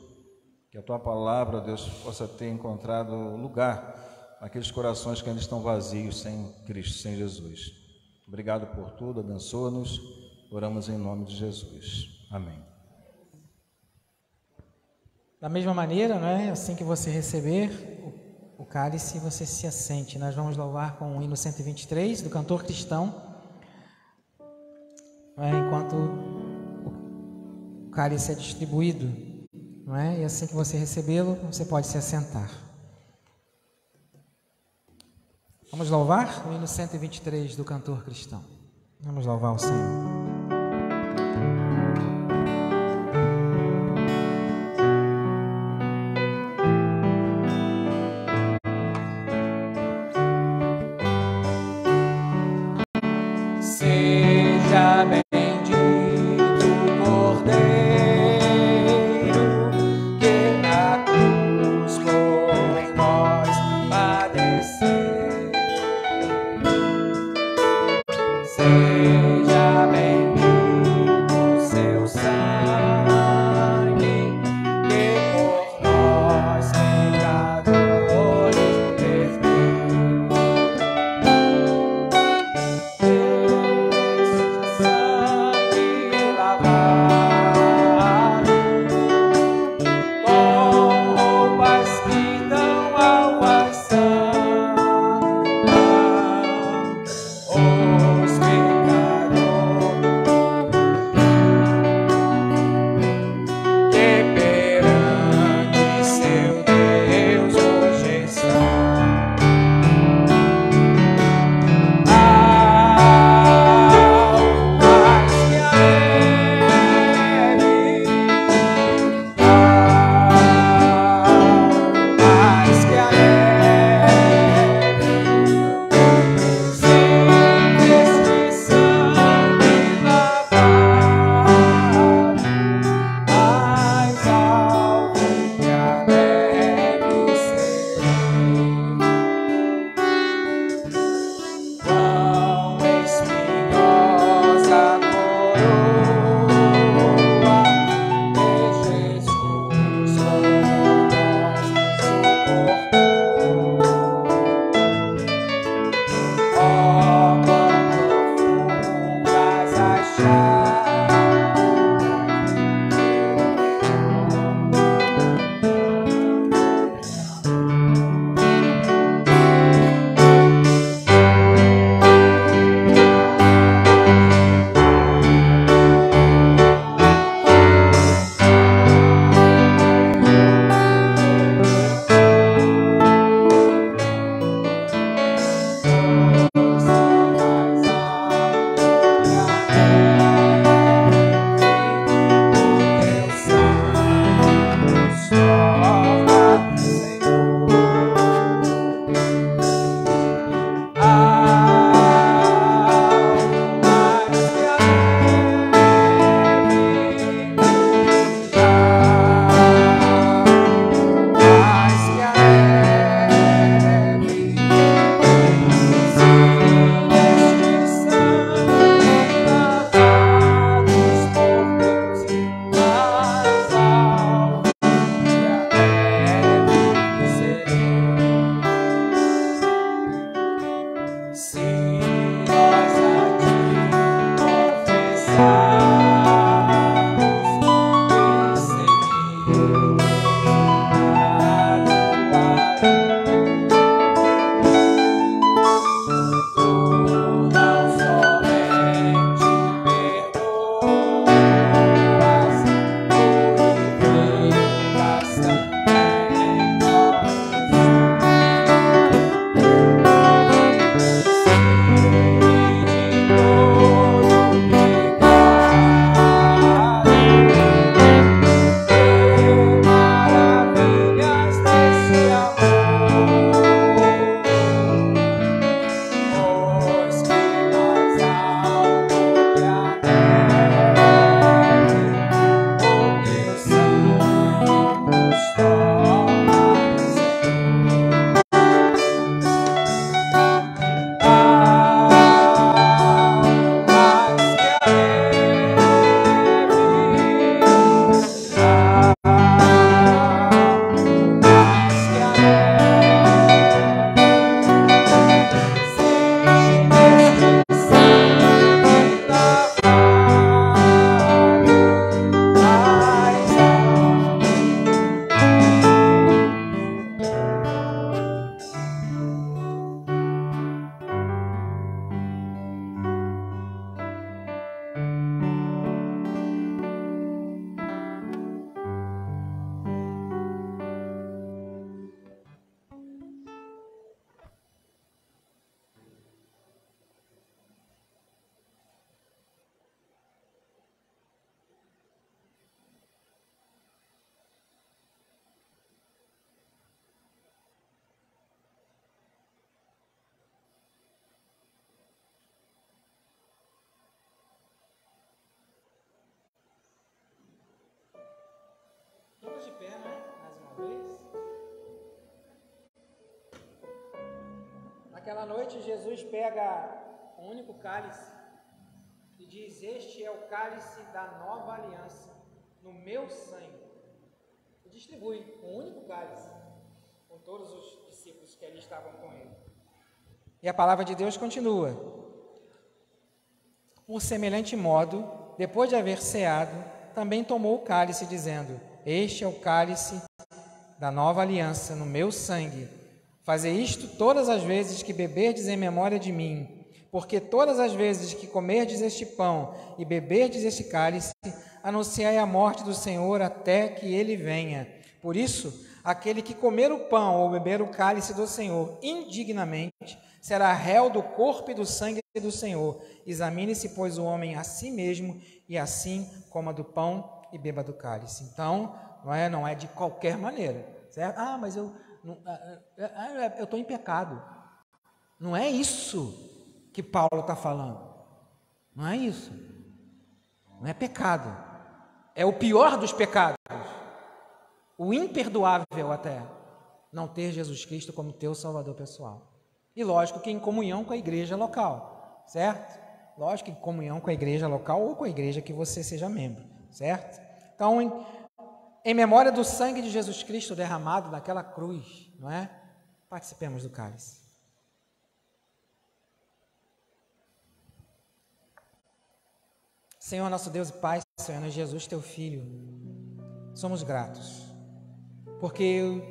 que a Tua palavra, Deus, possa ter encontrado lugar naqueles corações que ainda estão vazios sem Cristo, sem Jesus. Obrigado por tudo, abençoa-nos, oramos em nome de Jesus. Amém. Da mesma maneira, não é? Assim que você receber o cálice, você se assente. Nós vamos louvar com o hino 123 do cantor cristão, não é? Enquanto o cálice é distribuído, não é? E assim que você recebê-lo, você pode se assentar. Vamos louvar o hino 123 do cantor cristão. Vamos louvar o Senhor. Seja bendito o Cordeiro que na cruz por nós padeceu. Seja bendito Naquela noite, Jesus pega um único cálice e diz: este é o cálice da nova aliança, no meu sangue. E distribui um único cálice com todos os discípulos que ali estavam com ele. E a palavra de Deus continua: por semelhante modo, depois de haver ceado, também tomou o cálice, dizendo: este é o cálice da nova aliança, no meu sangue. Fazei isto todas as vezes que beberdes em memória de mim, porque todas as vezes que comerdes este pão e beberdes este cálice, anunciai a morte do Senhor até que ele venha. Por isso, aquele que comer o pão ou beber o cálice do Senhor indignamente, será réu do corpo e do sangue do Senhor. Examine-se, pois, o homem a si mesmo, e assim coma do pão e beba do cálice. Então, não é de qualquer maneira, certo? Mas eu estou em pecado. Não é isso que Paulo está falando. Não é isso. Não é pecado. É o pior dos pecados. O imperdoável até. Não ter Jesus Cristo como teu Salvador pessoal. E lógico que em comunhão com a igreja local, certo? Lógico que em comunhão com a igreja local ou com a igreja que você seja membro, certo? Então, em memória do sangue de Jesus Cristo derramado naquela cruz, não é? Participemos do cálice. Senhor, nosso Deus e Pai, Senhor Jesus, teu Filho, somos gratos, porque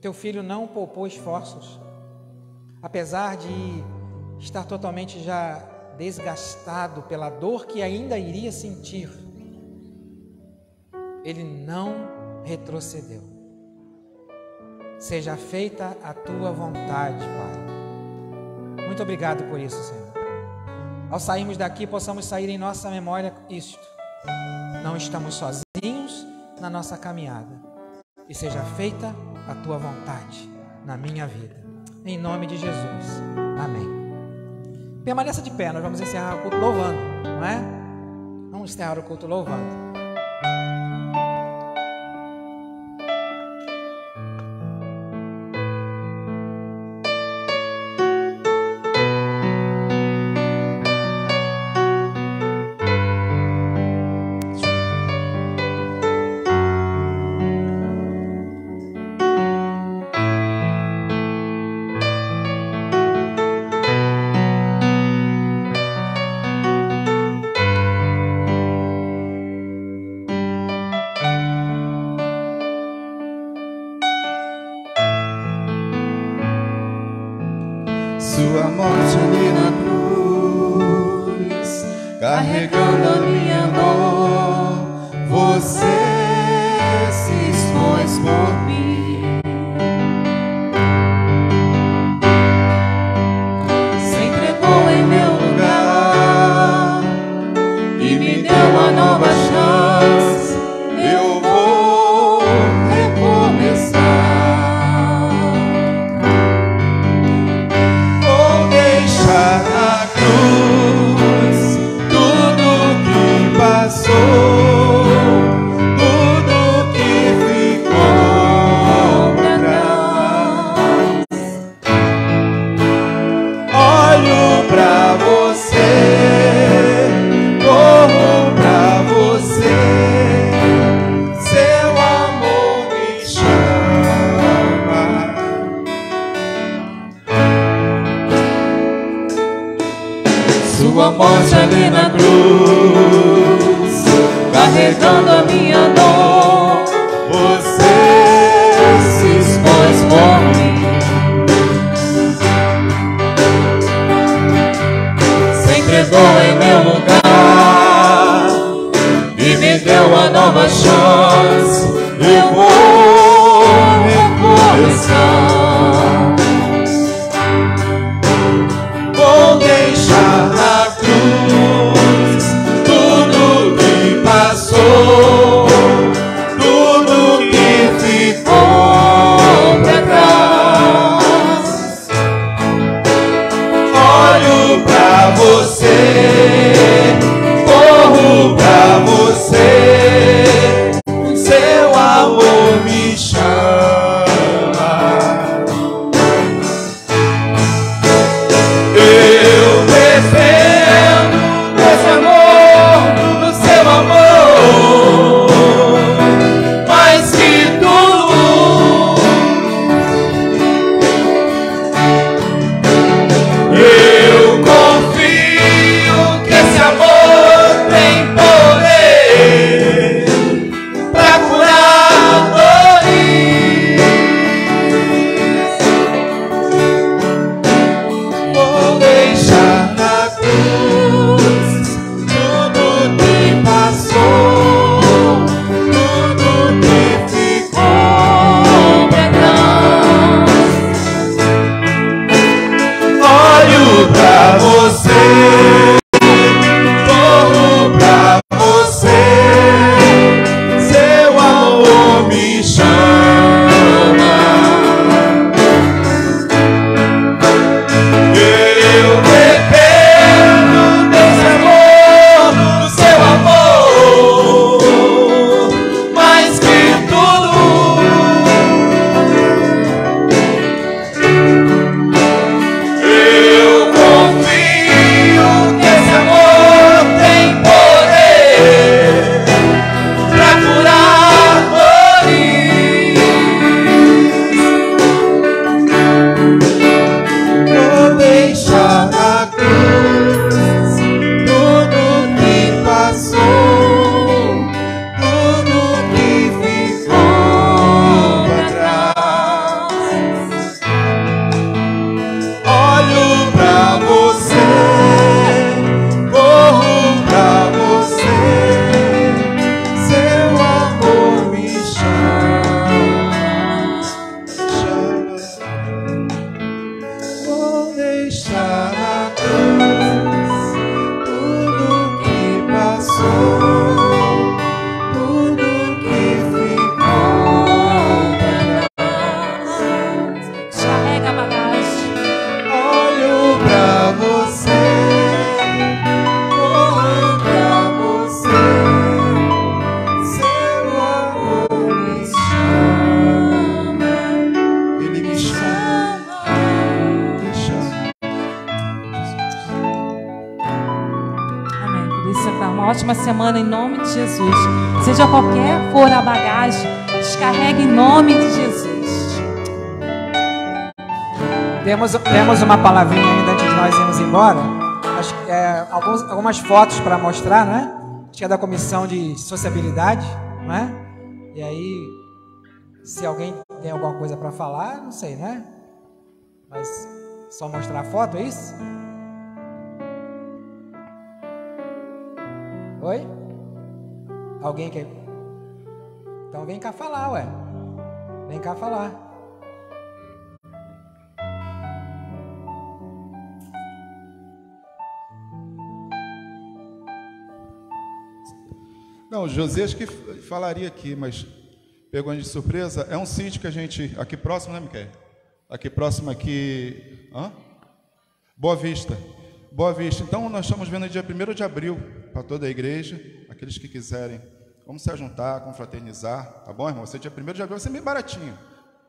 teu Filho não poupou esforços, apesar de estar totalmente já desgastado pela dor que ainda iria sentir, ele não retrocedeu. Seja feita a tua vontade, Pai. Muito obrigado por isso, Senhor. Ao sairmos daqui, possamos sair em nossa memória isto: não estamos sozinhos na nossa caminhada, e seja feita a tua vontade na minha vida. Em nome de Jesus. Amém. Permaneça de pé, nós vamos encerrar o culto louvando, não é? Vamos encerrar o culto louvando. Sua morte ali na cruz, carregando a minha dor, você se expôs por mim. Se entregou em meu lugar e me deu uma nova chance. Eu vou recomeçar. Na cruz, tudo que passou, tudo que ficou pra trás. Olho pra você, corro pra você, seu amor me chama. Sua morte ali na cruz, carregando a minha dor, você se expôs por mim. Se entregou em meu lugar e me deu uma nova chance. Eu vou recomeçar. Vou deixar na cruz ótima semana em nome de Jesus. Seja qualquer for a bagagem, descarregue em nome de Jesus. Temos uma palavrinha ainda antes de nós irmos embora. Algumas fotos para mostrar, não é? Acho que é da comissão de sociabilidade, não é? E aí, se alguém tem alguma coisa para falar, não sei, né? Mas só mostrar a foto, é isso? Oi? Alguém quer? Então vem cá falar, ué. Vem cá falar. Não, Josias que falaria aqui, mas pegou a gente de surpresa. É um sítio que a gente, aqui próximo, né, Miquel? Aqui próximo, aqui... Boa Vista. Boa Vista. Então, nós estamos vendo dia 1º de abril, para toda a igreja, aqueles que quiserem. Vamos se juntar, confraternizar, tá bom, irmão? Dia 1º de abril vai ser bem baratinho.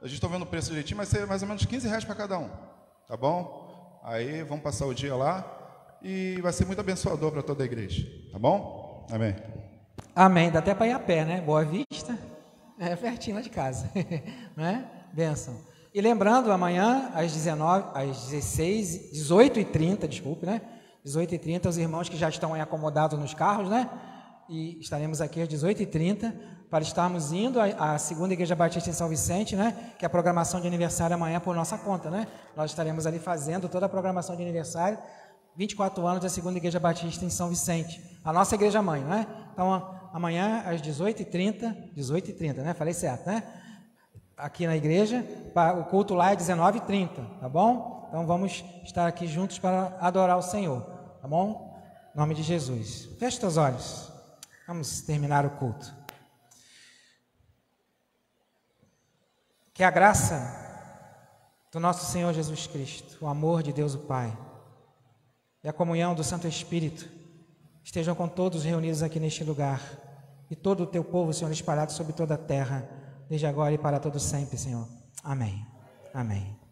A gente está vendo o preço direitinho, vai ser mais ou menos R$15 para cada um, tá bom? Aí, vamos passar o dia lá e vai ser muito abençoador para toda a igreja, tá bom? Amém. Amém. Dá até para ir a pé, né? Boa Vista. É pertinho lá de casa. Não é? Bênção. E lembrando, amanhã, às 18h30, desculpe, né? 18h30, os irmãos que já estão aí acomodados nos carros, né? E estaremos aqui às 18h30 para estarmos indo à Segunda Igreja Batista em São Vicente, né? Que é a programação de aniversário amanhã por nossa conta, né? Nós estaremos ali fazendo toda a programação de aniversário, 24 anos da Segunda Igreja Batista em São Vicente, a nossa igreja mãe, né? Então, amanhã às 18h30, né? Falei certo, né? Aqui na igreja, o culto lá é 19h30, tá bom? Então vamos estar aqui juntos para adorar o Senhor, tá bom? Em nome de Jesus. Feche teus olhos. Vamos terminar o culto. Que a graça do nosso Senhor Jesus Cristo, o amor de Deus o Pai e a comunhão do Santo Espírito estejam com todos reunidos aqui neste lugar e todo o teu povo, Senhor, espalhado sobre toda a terra, desde agora e para todo sempre, Senhor. Amém. Amém.